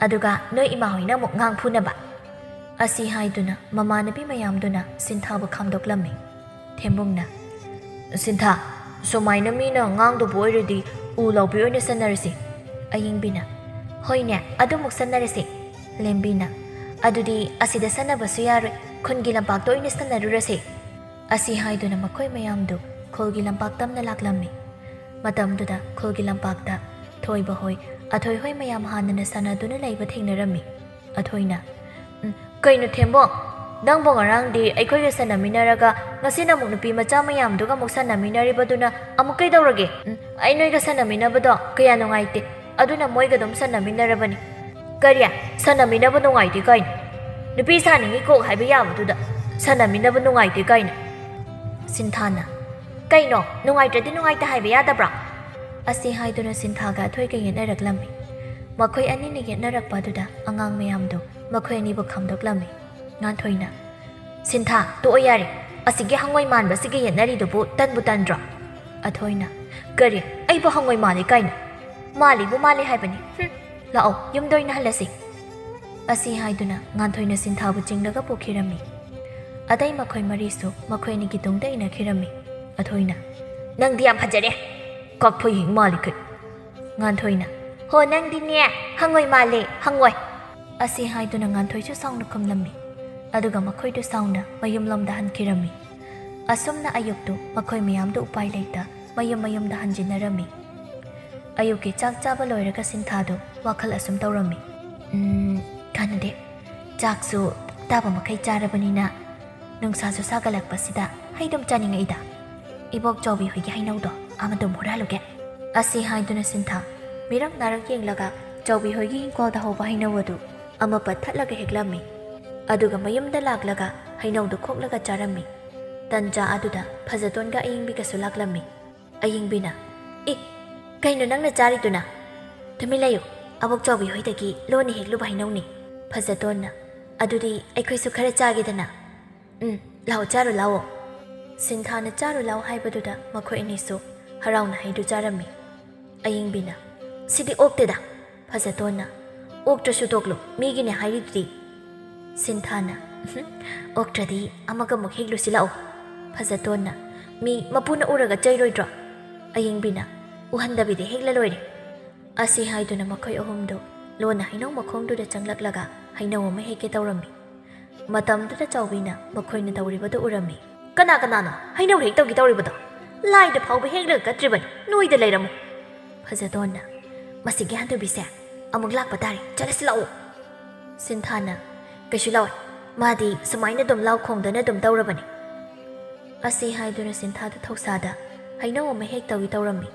ꯑꯗꯨꯒ ꯅꯣꯏ ꯏꯃꯥ ꯍꯣꯏꯅ ꯑꯃꯨꯛ ꯉꯥꯡ ꯐꯨꯅꯕ ꯑꯁꯤ ꯍꯥꯏꯗꯨꯅ ꯃꯃꯥꯟꯅꯕꯤ ꯃꯌꯥꯝꯗꯨꯅ ꯁꯤꯟꯊꯥꯕꯨ ꯈꯥꯝꯗꯣꯛꯂꯝꯃꯤ ꯊꯦꯝꯕꯨꯡꯅ ꯁꯤꯟꯊꯥ ꯁꯨꯃꯥꯏꯅ ꯃꯤꯅ ꯉꯥꯡꯗꯕꯨ ꯑꯣꯏꯔꯗꯤ ꯎ ꯂꯥꯎꯕꯤ ꯑꯣꯏꯅ ꯁꯥꯟꯅꯔꯁꯤ ꯑꯌꯤꯡꯕꯤꯅ ꯍꯣꯏꯅꯦ ꯑꯗꯨꯃꯨꯛ ꯁꯥꯟꯅꯔꯁꯤ ꯂꯦꯝꯕꯤꯅ ꯑꯗꯨꯗꯤ ꯑꯁꯤꯗ ꯁꯥꯟꯅꯕꯁꯨ ꯌꯥꯔꯣꯏ ꯈꯨꯟꯒꯤ ꯂꯝꯄꯥꯛꯇ ꯑꯣꯏꯅ ꯁꯥꯟꯅꯔꯨꯔꯁꯤ ꯑꯁꯤ ꯍꯥꯏꯗꯨꯅ ꯃꯈꯣꯏ ꯃꯌꯥꯝꯗꯨ ꯈꯨꯜꯒꯤ ꯂꯝꯄꯥꯛ ꯇꯝꯅ ꯂꯥꯛꯂꯝꯃꯤ ꯃꯇꯝꯗꯨꯗ ꯈꯨꯜꯒꯤ ꯂꯝꯄꯥꯛꯇ ꯊꯣꯏꯕ ꯍꯣꯏ ꯑꯊꯣꯏ ꯍꯣꯏ ꯃꯌꯥꯝ ꯍꯥꯟꯅꯅ ꯁꯥꯟꯅꯗꯨꯅ ꯂꯩꯕ ꯊꯦꯡꯅꯔꯝꯃꯤ ꯑꯊꯣꯏꯅ ꯀꯩꯅꯣ ꯊꯦꯝꯕꯨꯡ ꯅꯪꯕꯨ ꯉꯔꯥꯡꯗꯤ ꯑꯩꯈꯣꯏꯒ ꯁꯥꯟꯅꯃꯤꯟꯅꯔꯒ ꯉꯁꯤꯅ ꯑꯃꯨꯛ ꯅꯨꯄꯤ ꯃꯆꯥ ꯃꯌꯥꯝꯗꯨꯒ ꯑꯃꯨꯛ ꯁꯥꯟꯅꯃꯤꯟꯅꯔꯤꯕꯗꯨꯅ ꯑꯃꯨꯛ ꯀꯩꯗꯧꯔꯒꯦ ꯑꯩ ꯅꯣꯏꯒ ꯁꯥꯟꯅꯃꯤꯟꯅꯕꯗꯣ ꯀꯌꯥ ꯅꯨꯡꯉꯥꯏꯇꯦ ꯑꯗꯨꯅ ꯃꯣꯏꯒꯗꯨꯝ ꯁꯥꯟꯅꯃꯤꯟꯅꯔꯕꯅꯤ ꯀꯔꯤ ꯁꯥꯟꯅꯃꯤꯟꯅꯕ ꯅꯨꯡꯉꯥꯏꯇꯦ ꯀꯥꯏꯅ ꯅꯨꯄꯤ ꯁꯥꯅꯤꯡꯉꯤ ꯀꯣꯛ ꯍꯥꯏꯕ ꯌꯥꯕꯗꯨꯗ ꯁꯥꯟꯅꯃꯤꯟꯅꯕ ꯅꯨꯡꯉꯥꯏꯇꯦ ꯀꯥꯏꯅ ꯁꯤꯟꯊꯥꯅ ꯀꯩꯅꯣ ꯅꯨꯡꯉꯥꯏꯇ꯭ꯔꯗꯤ ꯅꯨꯡꯉꯥꯏꯇꯦ ꯍꯥꯏꯕ ꯌꯥꯗꯕ꯭ꯔꯥ ꯑꯁꯤ ꯍꯥꯏꯗꯨꯅ ꯁꯤꯟꯊꯥꯒ ꯑꯊꯣꯏꯒ ꯌꯦꯠꯅꯔꯛꯂꯝꯃꯤ ꯃꯈꯣꯏ ꯑꯅꯤꯅ ꯌꯦꯠꯅꯔꯛꯄ ꯑꯗꯨꯗ ꯑꯉꯥꯡ ꯃꯌꯥꯝꯗꯨ ꯃꯈꯣꯏ ꯑꯅꯤꯕꯨ ꯈꯥꯝꯗꯣꯛꯂꯝꯃꯤ ꯉꯥꯟꯊꯣꯏꯅ ꯁꯤꯟꯊꯥ ꯇꯣꯛꯑꯣ ꯌꯥꯔꯦ ꯑꯁꯤꯒꯤ ꯍꯪꯉꯣꯏ ꯃꯥꯟꯕꯁꯤꯒ ꯌꯦꯠꯅꯔꯤꯗꯨꯕꯨ ꯇꯟꯕꯨ ꯇꯟꯗ꯭ꯔꯣ ꯑꯊꯣꯏꯅ ꯀꯔꯤ ꯑꯩꯕꯨ ꯍꯪꯉꯣꯏ ꯃꯥꯜꯂꯤ ꯀꯥꯏꯅ ꯃꯥꯜꯂꯤꯕꯨ ꯃꯥꯜꯂꯤ ꯍꯥꯏꯕꯅꯤ ꯂꯥꯛꯑꯣ ꯌꯨꯝꯗ ꯑꯣꯏꯅ ꯍꯜꯂꯁꯤ ꯑꯁꯤ ꯍꯥꯏꯗꯨꯅ ꯉꯥꯟꯊꯣꯏꯅ ꯁꯤꯟꯊꯥꯕꯨ ꯆꯤꯡꯂꯒ ꯄꯨꯈꯤꯔꯝꯃꯤ ꯑꯇꯩ ꯃꯈꯣꯏ ꯃꯔꯤꯁꯨ ꯃꯈꯣꯏ ꯑꯅꯤꯒꯤ ꯇꯨꯡꯗ ꯏꯟꯅꯈꯤꯔꯝꯃꯤ ꯑꯊꯣꯏꯅ ꯅꯪꯗꯤ ꯌꯥꯝ ꯐꯖꯔꯦ ꯀꯛꯐꯩ ꯍꯦꯛ ꯃꯥꯜꯂꯤ ꯀꯩ ꯉꯥꯟꯊꯣꯏꯅ ꯍꯣ ꯅꯪꯗꯤꯅꯦ ꯍꯪꯉꯣꯏ ꯃꯥꯜꯂꯦ ꯍꯪꯉꯣꯏ ꯑꯁꯤ ꯍꯥꯏꯗꯨꯅ ꯉꯥꯟꯊꯣꯏꯁꯨ ꯁꯥꯎꯅ ꯈꯨꯝꯂꯝꯃꯤ ꯑꯗꯨꯒ ꯃꯈꯣꯏꯗꯨ ꯁꯥꯎꯅ ꯃꯌꯨꯝꯂꯣꯝꯗ ꯍꯟꯈꯤꯔꯝꯃꯤ ꯑꯁꯨꯝꯅ ꯑꯌꯨꯛꯇꯨ ꯃꯈꯣꯏ ꯃꯌꯥꯝꯗꯨ ꯎꯄꯥꯏ ꯂꯩꯇ ꯃꯌꯨꯝꯗ ꯍꯟꯖꯤꯟꯅꯔꯝꯃꯤ ꯑꯌꯨꯛꯀꯤ ꯆꯥꯛ ꯆꯥꯕ ꯂꯣꯏꯔꯒ ꯁꯤꯟꯊꯥꯗꯨ ꯋꯥꯈꯜ ꯑꯁꯨꯝ ꯇꯧꯔꯝꯃꯤ ꯀꯥꯟꯅꯗꯦ ꯆꯥꯛꯁꯨ ꯇꯥꯕ ꯃꯈꯩ ꯆꯥꯔꯕꯅꯤꯅ ꯅꯨꯡꯁꯥꯁꯨ ꯁꯥꯒꯠꯂꯛꯄꯁꯤꯗ ꯍꯩꯗꯨꯝ ꯆꯥꯅꯤꯡꯉꯛꯏꯗ ꯏꯕꯣꯛꯆꯥꯎꯕꯤ ꯍꯣꯏꯒꯤ ꯍꯩꯅꯧꯗꯣ ꯑꯃꯗꯨꯝ ꯍꯨꯔꯥꯜꯂꯨꯒꯦ ꯑꯁꯤ ꯍꯥꯏꯗꯨꯅ ꯁꯤꯟꯊꯥ ꯃꯤꯔꯛ ꯅꯥꯔꯛ ꯌꯦꯡꯂꯒ ꯆꯥꯎꯕꯤ ꯍꯣꯏꯒꯤ ꯏꯪꯈꯣꯜꯗ ꯍꯧꯕ ꯍꯩꯅꯧ ꯑꯗꯨ ꯑꯃ ꯄꯠꯊꯠꯂꯒ ꯍꯦꯛꯂꯝꯃꯤ ꯑꯗꯨꯒ ꯃꯌꯨꯝꯗ ꯂꯥꯛꯂꯒ ꯍꯩꯅꯧꯗꯨ ꯈꯣꯛꯂꯒ ꯆꯥꯔꯝꯃꯤ ꯇꯟꯖꯥ ꯑꯗꯨꯗ ꯐꯖꯇꯣꯟꯒ ꯑꯌꯤꯡꯕꯤꯒꯁꯨ ꯂꯥꯛꯂꯝꯃꯤ ꯑꯌꯤꯡꯕꯤꯅ ꯀꯩꯅꯣ ꯅꯪꯅ ꯆꯥꯔꯤꯗꯨꯅ ꯇꯨꯃꯤꯟ ꯂꯩꯌꯨ ꯑꯕꯣꯛꯆꯥꯎꯕꯤ ꯍꯣꯏꯗꯒꯤ ꯂꯣꯟꯅ ꯍꯦꯛꯂꯨꯕ ꯍꯩꯅꯧꯅꯤ ꯐꯖꯇꯣꯟꯅ ꯑꯗꯨꯗꯤ ꯑꯩꯈꯣꯏꯁꯨ ꯈꯔ ꯆꯥꯒꯦꯗꯅ ꯂꯥꯛꯑꯣ ꯆꯥꯔꯨ ꯂꯥꯛꯑꯣ ꯁꯤꯟꯊꯥꯅ ꯆꯥꯔꯨ ꯂꯥꯛꯑꯣ ꯍꯥꯏꯕꯗꯨꯗ ꯃꯈꯣꯏ ꯑꯅꯤꯁꯨ ꯍꯔꯥꯎꯅ ꯍꯩꯗꯨ ꯆꯥꯔꯝꯃꯤ ꯑꯌꯤꯡꯕꯤꯅ ꯁꯤꯗꯤ ꯑꯣꯛꯇꯦꯗ ꯐꯖꯇꯣꯟꯅ ꯑꯣꯛꯇ꯭ꯔꯁꯨ ꯇꯣꯛꯂꯨ ꯃꯤꯒꯤꯅꯦ ꯍꯥꯏꯔꯤꯗꯨꯗꯤ ꯁꯤꯟꯊꯥꯅ ꯑꯣꯛꯇ꯭ꯔꯗꯤ ꯑꯃꯒꯃꯨꯛ ꯍꯦꯛꯂꯨꯁꯤ ꯂꯥꯛꯑꯣ ꯐꯖꯇꯣꯟꯅ ꯃꯤ ꯃꯄꯨꯅ ꯎꯔꯒ ꯆꯩꯔꯣꯏꯗ꯭ꯔꯣ ꯑꯌꯤꯡꯕꯤꯅ ꯎꯍꯟꯗꯕꯤꯗ ꯍꯦꯛꯂ ꯂꯣꯏꯔꯦ ꯑꯁꯤ ꯍꯥꯏꯗꯨꯅ ꯃꯈꯣꯏ ꯑꯍꯨꯝꯗꯨ ꯂꯣꯟꯅ ꯍꯩꯅꯧ ꯃꯈꯣꯡꯗꯨꯗ ꯆꯪꯂꯛꯂꯒ ꯍꯩꯅꯧ ꯑꯃ ꯍꯦꯛꯀꯦ ꯇꯧꯔꯝꯃꯤ ꯃꯇꯝꯗꯨꯗ ꯆꯥꯎꯕꯤꯅ ꯃꯈꯣꯏꯅ ꯇꯧꯔꯤꯕꯗꯨ ꯎꯔꯝꯃꯤ ꯀꯅꯥꯅꯣ ꯍꯩꯅꯧ ꯍꯦꯛ ꯇꯧꯒꯦ ꯇꯧꯔꯤꯕꯗꯣ ꯂꯥꯏꯗ ꯐꯥꯎꯕ ꯍꯦꯛꯂꯒ ꯀꯠꯇ꯭ꯔꯤꯕꯅꯤ ꯅꯣꯏꯗ ꯂꯩꯔꯝꯃꯨ ꯐꯖꯇꯣꯟꯅ ꯃꯁꯤꯒꯤ ꯍꯟꯗꯨꯕꯤꯁꯦ ꯑꯃꯨꯛ ꯂꯥꯛꯄ ꯇꯥꯔꯦ ꯆꯠꯂꯁꯤ ꯂꯥꯛꯑꯣ ꯁꯤꯟꯊꯥꯅ ꯀꯩꯁꯨ ꯂꯥꯛꯑꯣꯏ ꯃꯥꯗꯤ ꯁꯨꯃꯥꯏꯅ ꯑꯗꯨꯝ ꯂꯥꯎ ꯈꯣꯡꯗꯅ ꯑꯗꯨꯝ ꯇꯧꯔꯕꯅꯤ ꯑꯁꯤ ꯍꯥꯏꯗꯨꯅ ꯁꯤꯟꯊꯥꯗꯨ ꯊꯧꯁꯥꯗ ꯍꯩꯅꯧ ꯑꯃ ꯍꯦꯛ ꯇꯧꯒꯦ ꯇꯧꯔꯝꯃꯤ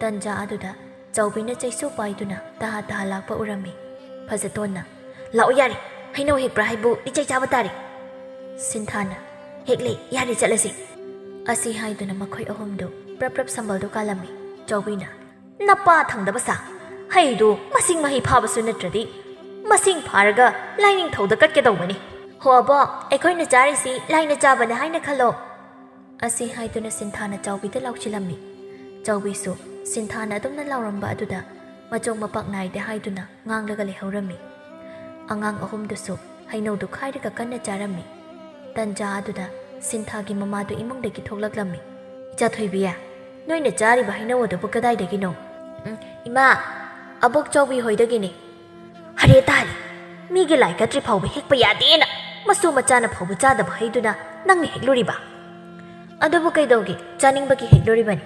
ꯇꯟꯖꯥ ꯑꯗꯨꯗ ꯆꯥꯎꯕꯤꯅ ꯆꯩꯁꯨ ꯄꯥꯏꯗꯨꯅ ꯇꯍꯥ ꯂꯥꯛꯄ ꯎꯔꯝꯃꯤ ꯐꯖꯇꯣꯟꯅ ꯂꯥꯛꯑꯣ ꯌꯥꯔꯦ ꯍꯩꯅꯧ ꯍꯦꯛꯄ꯭ꯔꯥ ꯍꯥꯏꯕꯨ ꯏꯆꯩ ꯆꯥꯕ ꯇꯥꯔꯦ ꯁꯤꯟꯊꯥꯅ ꯍꯦꯛꯂꯦ ꯌꯥꯔꯦ ꯆꯠꯂꯁꯤ ꯑꯁꯤ ꯍꯥꯏꯗꯨꯅ ꯃꯈꯣꯏ ꯑꯍꯨꯝꯗꯨ ꯄ꯭ꯔꯞ ꯁꯝꯕꯜꯗꯨ ꯀꯥꯜꯂꯝꯃꯤ ꯆꯥꯎꯕꯤꯅ ꯅꯄꯥ ꯊꯪꯗꯕ ꯁꯥ ꯍꯩꯗꯨ ꯃꯁꯤꯡ ꯃꯍꯩ ꯐꯥꯕꯁꯨ ꯅꯠꯇ꯭ꯔꯗꯤ ꯃꯁꯤꯡ ꯐꯥꯔꯒ ꯂꯥꯏꯅꯤꯡꯊꯧꯗ ꯀꯠꯀꯗꯧꯕꯅꯤ ꯍꯣ ꯑꯕꯣꯛ ꯑꯩꯈꯣꯏꯅ ꯆꯥꯔꯤꯁꯤ ꯂꯥꯏꯅ ꯆꯥꯕꯅꯦ ꯍꯥꯏꯅ ꯈꯜꯂꯣ ꯑꯁꯤ ꯍꯥꯏꯗꯨꯅ ꯁꯤꯟꯊꯥꯅ ꯆꯥꯎꯕꯤꯗ ꯂꯥꯎꯁꯤꯜꯂꯝꯃꯤ ꯆꯥꯎꯕꯤꯁꯨ ꯁꯤꯟꯊꯥꯅ ꯑꯗꯨꯝꯅ ꯂꯥꯎꯔꯝꯕ ꯑꯗꯨꯗ ꯃꯆꯣꯡ ꯃꯄꯥꯛ ꯅꯥꯏꯗꯦ ꯍꯥꯏꯗꯨꯅ ꯉꯥꯡꯂꯒ ꯂꯩꯍꯧꯔꯝꯃꯤ ꯑꯉꯥꯡ ꯑꯍꯨꯝꯗꯨꯁꯨ ꯍꯩꯅꯧꯗꯨ ꯈꯥꯏꯔꯒ ꯀꯟꯅ ꯆꯥꯔꯝꯃꯤ ꯇꯟꯖꯥ ꯑꯗꯨꯗ ꯁꯤꯟꯊꯥꯒꯤ ꯃꯃꯥꯗꯨ ꯏꯃꯨꯡꯗꯒꯤ ꯊꯣꯛꯂꯛꯂꯝꯃꯤ ꯏꯆꯥꯊꯣꯏꯕꯤ ꯅꯣꯏꯅ ꯆꯥꯔꯤꯕ ꯍꯩꯅꯧ ꯑꯗꯨꯕꯨ ꯀꯗꯥꯏꯗꯒꯤꯅꯣ ꯏꯃꯥ ꯑꯕꯣꯛꯆꯥꯎꯕꯤ ꯍꯣꯏꯗꯒꯤꯅꯤ ꯍꯔꯦ ꯇꯥꯔꯤ ꯃꯤꯒꯤ ꯂꯥꯏ ꯀꯠꯇ꯭ꯔꯤ ꯐꯥꯎꯕ ꯍꯦꯛꯄ ꯌꯥꯗꯦꯅ ꯃꯁꯨ ꯃꯆꯥꯅ ꯐꯥꯎꯕ ꯆꯥꯗꯕ ꯍꯩꯗꯨꯅ ꯅꯪꯅ ꯍꯦꯛꯂꯨꯔꯤꯕ ꯑꯗꯨꯕꯨ ꯀꯩꯗꯧꯒꯦ ꯆꯥꯅꯤꯡꯕꯒꯤ ꯍꯦꯛꯂꯨꯔꯤꯕꯅꯤ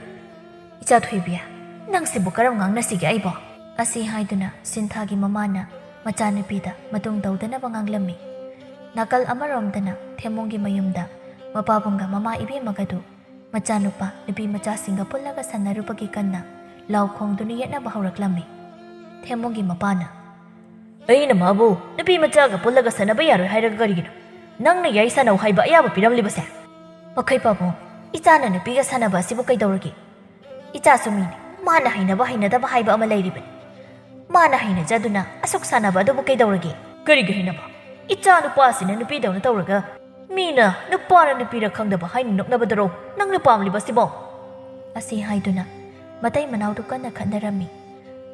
ꯏꯆꯥꯊꯣꯏꯕꯤ ꯅꯪꯁꯤꯕꯨ ꯀꯔꯝ ꯉꯥꯡꯅꯁꯤꯒꯦ ꯑꯩꯕꯣ ꯑꯁꯤ ꯍꯥꯏꯗꯨꯅ ꯁꯤꯟꯊꯥꯒꯤ ꯃꯃꯥꯅ ꯃꯆꯥꯅꯨꯄꯤꯗ ꯃꯇꯨꯡ ꯇꯧꯗꯅꯕ ꯉꯥꯡꯂꯝꯃꯤ ꯅꯥꯀꯜ ꯑꯃꯔꯣꯝꯗꯅ ꯊꯦꯝꯃꯣꯡꯒꯤ ꯃꯌꯨꯝꯗ ꯃꯄꯥꯕꯨꯡꯒ ꯃꯃꯥ ꯏꯕꯦꯝꯃꯒꯗꯨ ꯃꯆꯥꯅꯨꯄꯥ ꯅꯨꯄꯤ ꯃꯆꯥꯁꯤꯡꯒ ꯄꯨꯜꯂꯒ ꯁꯥꯟꯅꯔꯨꯕꯒꯤ ꯀꯟꯅ ꯂꯥꯎ ꯈꯣꯡꯗꯨꯅ ꯌꯦꯠꯅꯕ ꯍꯧꯔꯛꯂꯝꯃꯤ ꯊꯦꯝꯃꯣꯡꯒꯤ ꯃꯄꯥꯅ ꯑꯩꯅ ꯃꯥꯕꯨ ꯅꯨꯄꯤ ꯃꯆꯥꯒ ꯄꯨꯜꯂꯒ ꯁꯥꯟꯅꯕ ꯌꯥꯔꯣꯏ ꯍꯥꯏꯔꯒ ꯀꯔꯤꯒꯤꯅꯣ ꯅꯪꯅ ꯌꯥꯏ ꯁꯥꯟꯅꯧ ꯍꯥꯏꯕ ꯑꯌꯥꯕ ꯄꯤꯔꯝꯂꯤꯕꯁꯦ ꯃꯈꯩ ꯄꯥꯕꯨꯡ ꯏꯆꯥꯅ ꯅꯨꯄꯤꯒ ꯁꯥꯟꯅꯕ ꯑꯁꯤꯕꯨ ꯀꯩꯗꯧꯔꯒꯦ ꯏꯆꯥꯁꯨ ꯃꯤꯅꯤ ꯃꯥꯅ ꯍꯩꯅꯕ ꯍꯩꯅꯗꯕ ꯍꯥꯏꯕ ꯑꯃ ꯂꯩꯔꯤꯕꯅꯤ ꯃꯥꯅ ꯍꯩꯅꯖꯗꯨꯅ ꯑꯁꯨꯛ ꯁꯥꯟꯅꯕ ꯑꯗꯨꯕꯨ ꯀꯩꯗꯧꯔꯒꯦ ꯀꯔꯤꯒꯤ ꯍꯩꯅꯕ ꯏꯆꯥ ꯅꯨꯄꯥꯁꯤꯅ ꯅꯨꯄꯤꯗꯧꯅ ꯇꯧꯔꯒ ꯃꯤꯅ ꯅꯨꯄꯥꯅ ꯅꯨꯄꯤꯔ ꯈꯪꯗꯕ ꯍꯥꯏꯅ ꯅꯣꯛꯅꯕꯗꯔꯣ ꯅꯪꯅ ꯄꯥꯝꯂꯤꯕꯁꯤꯕꯣ ꯑꯁꯤ ꯍꯥꯏꯗꯨꯅ ꯃꯇꯩ ꯃꯅꯥꯎꯗꯨ ꯀꯟꯅ ꯈꯠꯅꯔꯝꯃꯤ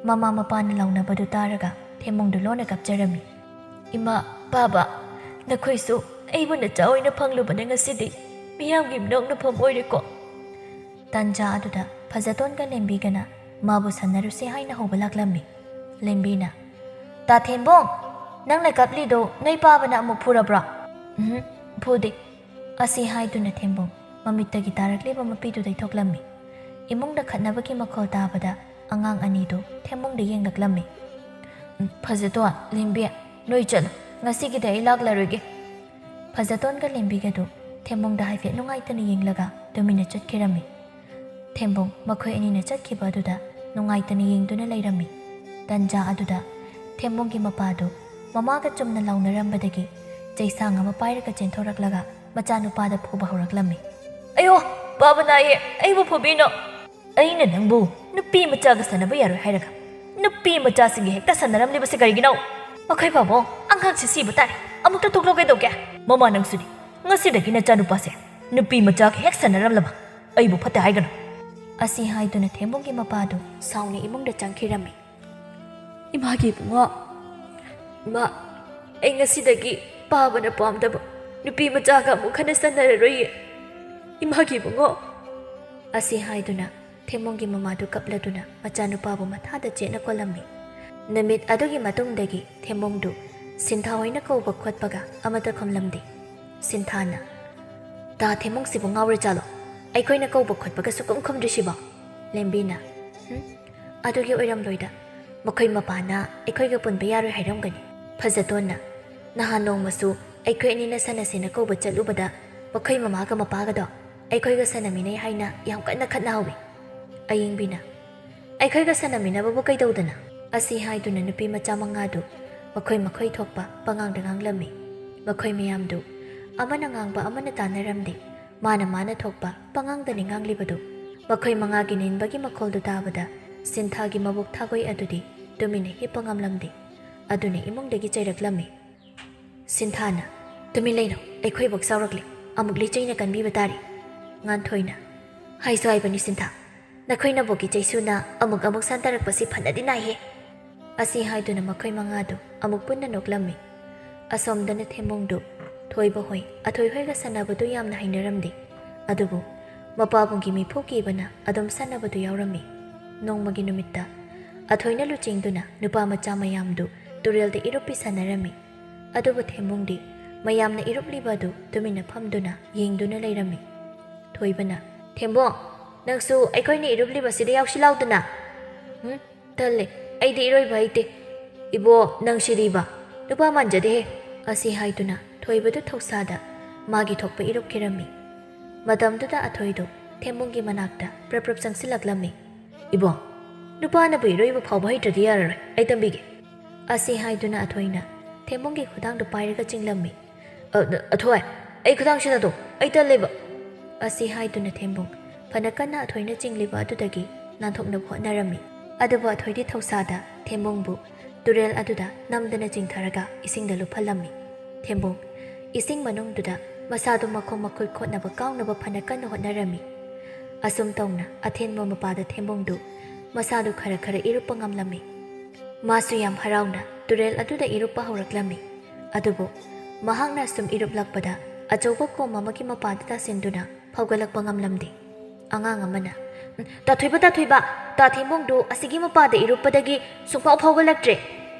ꯃꯃꯥ ꯃꯄꯥꯅ ꯂꯥꯎꯅꯕꯗꯨ ꯇꯥꯔꯒ ꯊꯦꯝꯃꯣꯡꯗꯨ ꯂꯣꯟꯅ ꯀꯞꯆꯔꯝꯃꯤ ꯏꯃꯥ ꯕꯥꯕꯥ ꯅꯈꯣꯏꯁꯨ ꯑꯩꯕꯨ ꯅꯆꯥ ꯑꯣꯏꯅ ꯐꯪꯂꯨꯕꯅ ꯉꯁꯤꯗꯤ ꯃꯤꯌꯥꯝꯒꯤ ꯅꯣꯛꯅꯐꯝ ꯑꯣꯏꯔꯦꯀꯣ ꯇꯟꯖꯥ ꯑꯗꯨꯗ ꯐꯖꯇꯣꯟꯒ ꯂꯦꯝꯕꯤꯒꯅ ꯃꯥꯕꯨ ꯁꯥꯟꯅꯔꯨꯁꯦ ꯍꯥꯏꯅ ꯍꯧꯕ ꯂꯥꯛꯂꯝꯃꯤ ꯂꯦꯝꯕꯤꯅ ꯇꯥꯊꯦꯝꯕꯣꯡ ꯅꯪꯅ ꯀꯞꯂꯤꯗꯣ ꯅꯣꯏ ꯄꯥꯕꯅ ꯑꯃꯨꯛ ꯐꯨꯔꯕ꯭ꯔꯣ ꯐꯨꯗꯦ ꯑꯁꯤ ꯍꯥꯏꯗꯨꯅ ꯊꯦꯝꯕꯣꯡ ꯃꯃꯤꯠꯇꯒꯤ ꯇꯥꯔꯛꯂꯤꯕ ꯃꯄꯤꯗꯨꯗꯩ ꯊꯣꯛꯂꯝꯃꯤ ꯏꯃꯨꯡꯗ ꯈꯠꯅꯕꯒꯤ ꯃꯈꯣꯜ ꯇꯥꯕꯗ ꯑꯉꯥꯡ ꯑꯅꯤꯗꯨ ꯊꯦꯝꯕꯣꯡꯗ ꯌꯦꯡꯂꯛꯂꯝꯃꯤ ꯐꯖꯇꯣꯟ ꯂꯦꯝꯕꯤ ꯅꯣꯏ ꯆꯠꯂꯨ ꯉꯁꯤꯒꯤꯗꯤ ꯑꯩ ꯂꯥꯛꯂꯔꯣꯏꯒꯦ ꯐꯖꯇꯣꯟꯒ ꯂꯦꯝꯕꯤꯒꯗꯨ ꯊꯦꯝꯕꯣꯡꯗ ꯍꯥꯏꯐꯦꯠ ꯅꯨꯡꯉꯥꯏꯇꯅ ꯌꯦꯡꯂꯒ ꯇꯨꯃꯤꯟꯅ ꯆꯠꯈꯤꯔꯝꯃꯤ ꯊꯦꯝꯕꯣꯡ ꯃꯈꯣꯏ ꯑꯅꯤꯅ ꯆꯠꯈꯤꯕ ꯑꯗꯨꯗ ꯅꯨꯡꯉꯥꯏꯇꯅ ꯌꯦꯡꯗꯨꯅ ꯂꯩꯔꯝꯃꯤ ꯇꯟꯖꯥ ꯑꯗꯨꯗ ꯊꯦꯝꯕꯣꯡꯒꯤ ꯃꯄꯥꯗꯨ ꯃꯃꯥꯒ ꯆꯨꯝꯅ ꯂꯥꯎꯅꯔꯝꯕꯗꯒꯤ ꯆꯩꯁꯥꯡ ꯑꯃ ꯄꯥꯏꯔꯒ ꯆꯦꯟꯊꯣꯔꯛꯂꯒ ꯃꯆꯥꯅꯨꯄꯥꯗ ꯐꯨꯕ ꯍꯧꯔꯛꯂꯝꯃꯤ꯫ "ꯑꯌꯣ, ꯕꯥꯕꯥ ꯅꯥꯏꯌꯦ, ꯑꯩꯕꯨ ꯐꯨꯕꯤꯅꯣ! ꯑꯩꯅ ꯅꯪꯕꯨ ꯅꯨꯄꯤ ꯃꯆꯥꯒ ꯁꯥꯟꯅꯕ ꯌꯥꯔꯣꯏ ꯍꯥꯏꯔꯒ ꯅꯨꯄꯤ ꯃꯆꯥꯁꯤꯡꯒ ꯍꯦꯛꯇ ꯁꯥꯟꯅꯔꯝꯂꯤꯕꯁꯤ ꯀꯔꯤꯒꯤꯅꯣ? ꯃꯈꯣꯏ ꯄꯥꯕꯣ, ꯑꯉꯥꯡꯁꯤ ꯁꯤꯕ ꯇꯥꯔꯦ, ꯑꯃꯨꯛꯇ ꯊꯣꯛꯂꯛꯑꯣ ꯀꯩꯗꯧꯒꯦ? ꯃꯃꯥ ꯅꯪꯁꯨꯅꯤ, ꯉꯁꯤꯗꯒꯤ ꯅꯆꯥꯅꯨꯄꯥꯁꯦ ꯅꯨꯄꯤ ꯃꯆꯥꯒ ꯍꯦꯛ ꯁꯥꯟꯅꯔꯝꯂꯕ ꯑꯩꯕꯨ ꯐꯠꯇꯦ ꯍꯥꯏꯒꯅꯨ." ꯑꯁꯤ ꯍꯥꯏꯗꯨꯅ ꯊꯦꯝꯕꯣꯡꯒꯤ ꯃꯄꯥꯗꯨ ꯁꯥꯎꯅ ꯏꯃꯨꯡꯗ ꯆꯪꯈꯤꯔꯝꯃꯤ꯫ "ꯏꯃꯥꯒꯤ ꯏꯕꯨꯡꯉꯣ, ꯏꯃꯥ, ꯑꯩ ꯉꯁꯤꯗꯒꯤ ꯄꯥꯕꯅ ꯄꯥꯝꯗꯕ ꯅꯨꯄꯤ ꯃꯆꯥꯒ ꯑꯃꯨꯛ ꯍꯟꯅ ꯁꯥꯟꯅꯔꯔꯣꯏꯌꯦ, ꯏꯃꯥꯒꯤ ꯏꯕꯨꯡꯉꯣ." ꯑꯁꯤ ꯍꯥꯏꯗꯨꯅ ꯊꯦꯝꯕꯣꯡꯒꯤ ꯃꯃꯥꯗꯨ ꯀꯞꯂꯗꯨꯅ ꯃꯆꯥꯅꯨꯄꯥꯕꯨ ꯃꯊꯥꯗ ꯆꯦꯠꯅ ꯀꯣꯜꯂꯝꯃꯤ꯫ ꯅꯨꯃꯤꯠ ꯑꯗꯨꯒꯤ ꯃꯇꯨꯡꯗꯒꯤ ꯊꯦꯝꯕꯣꯡꯗꯨ ꯁꯤꯟꯊꯥ ꯍꯣꯏꯅ ꯀꯧꯕ ꯈꯣꯠꯄꯒ ꯑꯃꯠꯇ ꯈꯨꯝꯂꯝꯗꯦ꯫ ꯁꯤꯟꯊꯥꯅ, "ꯇꯥ ꯊꯦꯝꯕꯣꯡꯁꯤꯕꯨ ꯉꯥꯎꯔ ꯖꯥꯠꯂꯣ? ꯑꯩꯈꯣꯏꯅ ꯀꯧꯕ ꯈꯣꯠꯄꯒ ꯁꯨꯛꯈꯨꯝ ꯈꯨꯝꯗ꯭ꯔꯤꯁꯤꯕꯣ?" ꯂꯦꯝꯕꯤꯅ, "ꯑꯗꯨꯒꯤ ꯑꯣꯏꯔꯝꯂꯣꯏꯗ, ꯃꯈꯣꯏ ꯃꯄꯥꯅ ꯑꯩꯈꯣꯏꯒ ꯄꯨꯟꯕ ꯌꯥꯔꯣꯏ ꯍꯥꯏꯔꯝꯒꯅꯤ." ꯐꯖꯇꯣꯟꯅ, "ꯅꯍꯥꯟ ꯅꯣꯡꯃꯁꯨ ꯑꯩꯈꯣꯏ ꯑꯅꯤꯅ ꯁꯥꯟꯅꯁꯦꯅ ꯀꯧꯕ ꯆꯠꯂꯨꯕꯗ ꯃꯈꯣꯏ ꯃꯃꯥꯒ ꯃꯄꯥꯒꯗꯣ ꯑꯩꯈꯣꯏꯒ ꯁꯥꯟꯅꯃꯤꯟꯅꯩ ꯍꯥꯏꯅ ꯌꯥꯝ ꯀꯟꯅ ꯈꯠꯅꯍꯧꯏ." ꯑꯌꯤꯡꯕꯤꯅ, "ꯑꯩꯈꯣꯏꯒ ꯁꯥꯟꯅꯃꯤꯟꯅꯕꯕꯨ ꯀꯩꯗꯧꯗꯅ?" ꯑꯁꯤ ꯍꯥꯏꯗꯨꯅ ꯅꯨꯄꯤ ꯃꯆꯥ ꯃꯉꯥꯗꯨ ꯃꯈꯣꯏ ꯊꯣꯛꯄ ꯄꯉꯥꯡꯗ ꯉꯥꯡꯂꯝꯃꯤ꯫ ꯃꯈꯣꯏ ꯃꯌꯥꯝꯗꯨ ꯑꯃꯅ ꯉꯥꯡꯕ ꯑꯃꯅ ꯇꯥꯟꯅꯔꯝꯗꯦ, ꯃꯥꯅ ꯊꯣꯛꯄ ꯄꯉꯥꯡꯗꯅꯤ ꯉꯥꯡꯂꯤꯕꯗꯨ꯫ ꯃꯈꯣꯏ ꯃꯉꯥꯒꯤ ꯅꯤꯟꯕꯒꯤ ꯃꯈꯣꯜꯗꯨ ꯇꯥꯕꯗ ꯁꯤꯟꯊꯥꯒꯤ ꯃꯕꯨꯛ ꯊꯥꯒꯣꯏ ꯑꯗꯨꯗꯤ ꯇꯨꯃꯤꯟꯅ ꯍꯤꯞꯄ ꯉꯝꯂꯝꯗꯦ, ꯑꯗꯨꯅ ꯏꯃꯨꯡꯗꯒꯤ ꯆꯩꯔꯛꯂꯝꯃꯤ꯫ ꯁꯤꯟꯊꯥꯅ, "ꯇꯨꯃꯤꯟ ꯂꯩꯅꯣ, ꯑꯩꯈꯣꯏꯕꯨ ꯆꯥꯎꯔꯛꯂꯤ, ꯑꯃꯨꯛ ꯂꯤꯆꯩꯅ ꯀꯟꯕꯤꯕ ꯇꯥꯔꯤ." ꯉꯥꯟꯊꯣꯏꯅ, "ꯍꯥꯏꯁꯨ ꯍꯥꯏꯕꯅꯤ ꯁꯤꯟꯊꯥ, ꯅꯈꯣꯏ ꯅꯕꯣꯛꯀꯤ ꯆꯩꯁꯨꯅ ꯑꯃꯨꯛ ꯁꯥꯟꯇꯔꯛꯄꯁꯤ ꯐꯅꯗꯤ ꯅꯥꯏꯍꯦ." ꯑꯁꯤ ꯍꯥꯏꯗꯨꯅ ꯃꯈꯣꯏ ꯃꯉꯥꯗꯨ ꯑꯃꯨꯛ ꯄꯨꯟꯅ ꯅꯣꯛꯂꯝꯃꯤ꯫ ꯑꯁꯣꯝꯗꯅ ꯊꯦꯝꯕꯣꯡꯗꯨ ꯊꯣꯏꯕ ꯍꯣꯏ, ꯑꯊꯣꯏ ꯍꯣꯏꯒ ꯁꯥꯟꯅꯕꯗꯨ ꯌꯥꯝꯅ ꯍꯩꯅꯔꯝꯗꯦ, ꯑꯗꯨꯕꯨ ꯃꯄꯥꯕꯨꯡꯒꯤ ꯃꯤꯐꯨ ꯀꯤꯕꯅ ꯑꯗꯨꯝ ꯁꯥꯟꯅꯕꯗꯨ ꯌꯥꯎꯔꯝꯃꯤ꯫ ꯅꯣꯡꯃꯒꯤ ꯅꯨꯃꯤꯠꯇ ꯑꯊꯣꯏꯅ ꯂꯨꯆꯤꯡꯗꯨꯅ ꯅꯨꯄꯥ ꯃꯆꯥ ꯃꯌꯥꯝꯗꯨ ꯇꯨꯔꯦꯜꯗ ꯏꯔꯨꯞꯄꯤ ꯁꯥꯟꯅꯔꯝꯃꯤ, ꯑꯗꯨꯕꯨ ꯊꯦꯝꯕꯣꯡꯗꯤ ꯃꯌꯥꯝꯅ ꯏꯔꯨꯞꯂꯤꯕ ꯑꯗꯨ ꯇꯨꯃꯤꯟꯅ ꯐꯝꯗꯨꯅ ꯌꯦꯡꯗꯨꯅ ꯂꯩꯔꯝꯃꯤ꯫ ꯊꯣꯏꯕꯅ, "ꯊꯦꯝꯕꯣꯡ, ꯅꯪꯁꯨ ꯑꯩꯈꯣꯏꯅ ꯏꯔꯨꯞꯂꯤꯕꯁꯤꯗ ꯌꯥꯎꯁꯤꯜꯂꯥꯎꯗꯅ." "ꯇꯜꯂꯦ, ꯑꯩꯗꯤ ꯏꯔꯣꯏꯕ ꯍꯩꯇꯦ." "ꯏꯕꯣ, ꯅꯪ ꯁꯤꯗꯤꯕ, ꯅꯨꯄꯥ ꯃꯥꯟꯖꯗꯦꯍꯦ." ꯑꯁꯤ ꯍꯥꯏꯗꯨꯅ ꯊꯣꯏꯕꯗꯨ ꯊꯧꯁꯥꯗ ꯃꯥꯒꯤ ꯊꯣꯛꯄ ꯏꯔꯨꯞꯈꯤꯔꯝꯃꯤ꯫ ꯃꯇꯝꯗꯨꯗ ꯑꯊꯣꯏꯗꯨ ꯊꯦꯝꯕꯣꯡꯒꯤ ꯃꯅꯥꯛꯇ ꯄ꯭ꯔꯞ ꯆꯪꯁꯤꯜꯂꯛꯂꯝꯃꯤ꯫ "ꯏꯕꯣ, ꯅꯨꯄꯥꯅꯕꯨ ꯏꯔꯣꯏꯕ ꯐꯥꯎꯕ ꯍꯩꯇ꯭ꯔꯗꯤ ꯌꯥꯔꯔꯣꯏ, ꯑꯩ ꯇꯝꯕꯤꯒꯦ." ꯑꯁꯤ ꯍꯥꯏꯗꯨꯅ ꯑꯊꯣꯏꯅ ꯊꯦꯝꯕꯣꯡꯒꯤ ꯈꯨꯗꯥꯡꯗꯨ ꯄꯥꯏꯔꯒ ꯆꯤꯡꯂꯝꯃꯤ꯫ "ꯑꯊꯣꯏ, ꯑꯩ ꯈꯨꯗꯥꯡꯁꯤꯅꯗꯣ, ꯑꯩ ꯇꯜꯂꯦꯕ." ꯑꯁꯤ ꯍꯥꯏꯗꯨꯅ ꯊꯦꯝꯕꯣꯡ ꯐꯅ ꯀꯟꯅ ꯑꯊꯣꯏꯅ ꯆꯤꯡꯂꯤꯕ ꯑꯗꯨꯗꯒꯤ ꯅꯥꯟꯊꯣꯛꯅꯕ ꯍꯣꯠꯅꯔꯝꯃꯤ, ꯑꯗꯨꯕꯨ ꯑꯊꯣꯏꯗꯤ ꯊꯧꯁꯥꯗ ꯊꯦꯝꯕꯣꯡꯕꯨ ꯇꯨꯔꯦꯜ ꯑꯗꯨꯗ ꯅꯝꯗꯅ ꯆꯤꯡꯊꯔꯒ ꯏꯁꯤꯡꯗ ꯂꯨꯞꯍꯜꯂꯝꯃꯤ꯫ ꯊꯦꯝꯕꯣꯡ ꯏꯁꯤꯡ ꯃꯅꯨꯡꯗꯨꯗ ꯃꯁꯥꯗꯨ ꯃꯈꯣꯡ ꯃꯈꯨꯠ ꯈꯣꯠꯅꯕ ꯀꯥꯎꯅꯕ ꯐꯅ ꯀꯟꯅ ꯍꯣꯠꯅꯔꯝꯃꯤ꯫ ꯑꯁꯨꯝ ꯇꯧꯅ ꯑꯊꯦꯟꯕ ꯃꯄꯥꯗ ꯊꯦꯝꯕꯣꯡꯗꯨ ꯃꯁꯥꯗꯨ ꯈꯔ ꯏꯔꯨꯞꯄ ꯉꯝꯂꯝꯃꯤ꯫ ꯃꯥꯁꯨ ꯌꯥꯝ ꯍꯔꯥꯎꯅ ꯇꯨꯔꯦꯜ ꯑꯗꯨꯗ ꯏꯔꯨꯞꯄ ꯍꯧꯔꯛꯂꯝꯃꯤ, ꯑꯗꯨꯕꯨ ꯃꯍꯥꯛꯅ ꯁꯨꯝ ꯏꯔꯨꯞꯂꯛꯄꯗ ꯑꯆꯧꯕ ꯀꯣꯝ ꯑꯃꯒꯤ ꯃꯄꯥꯗ ꯇꯥꯁꯤꯟꯗꯨꯅ ꯐꯥꯎꯒꯠꯂꯛꯄ ꯉꯝꯂꯝꯗꯦ꯫ ꯑꯉꯥꯡ ꯑꯃꯅ, ꯇꯥꯊꯣꯏꯕ, ꯇꯥ ꯊꯦꯝꯕꯣꯡꯗꯨ ꯑꯁꯤꯒꯤ ꯃꯄꯥꯗ ꯏꯔꯨꯞꯄꯗꯒꯤ ꯁꯨꯡꯐꯥꯎ ꯐꯥꯎꯒꯠꯂꯛꯇ꯭ꯔꯦ,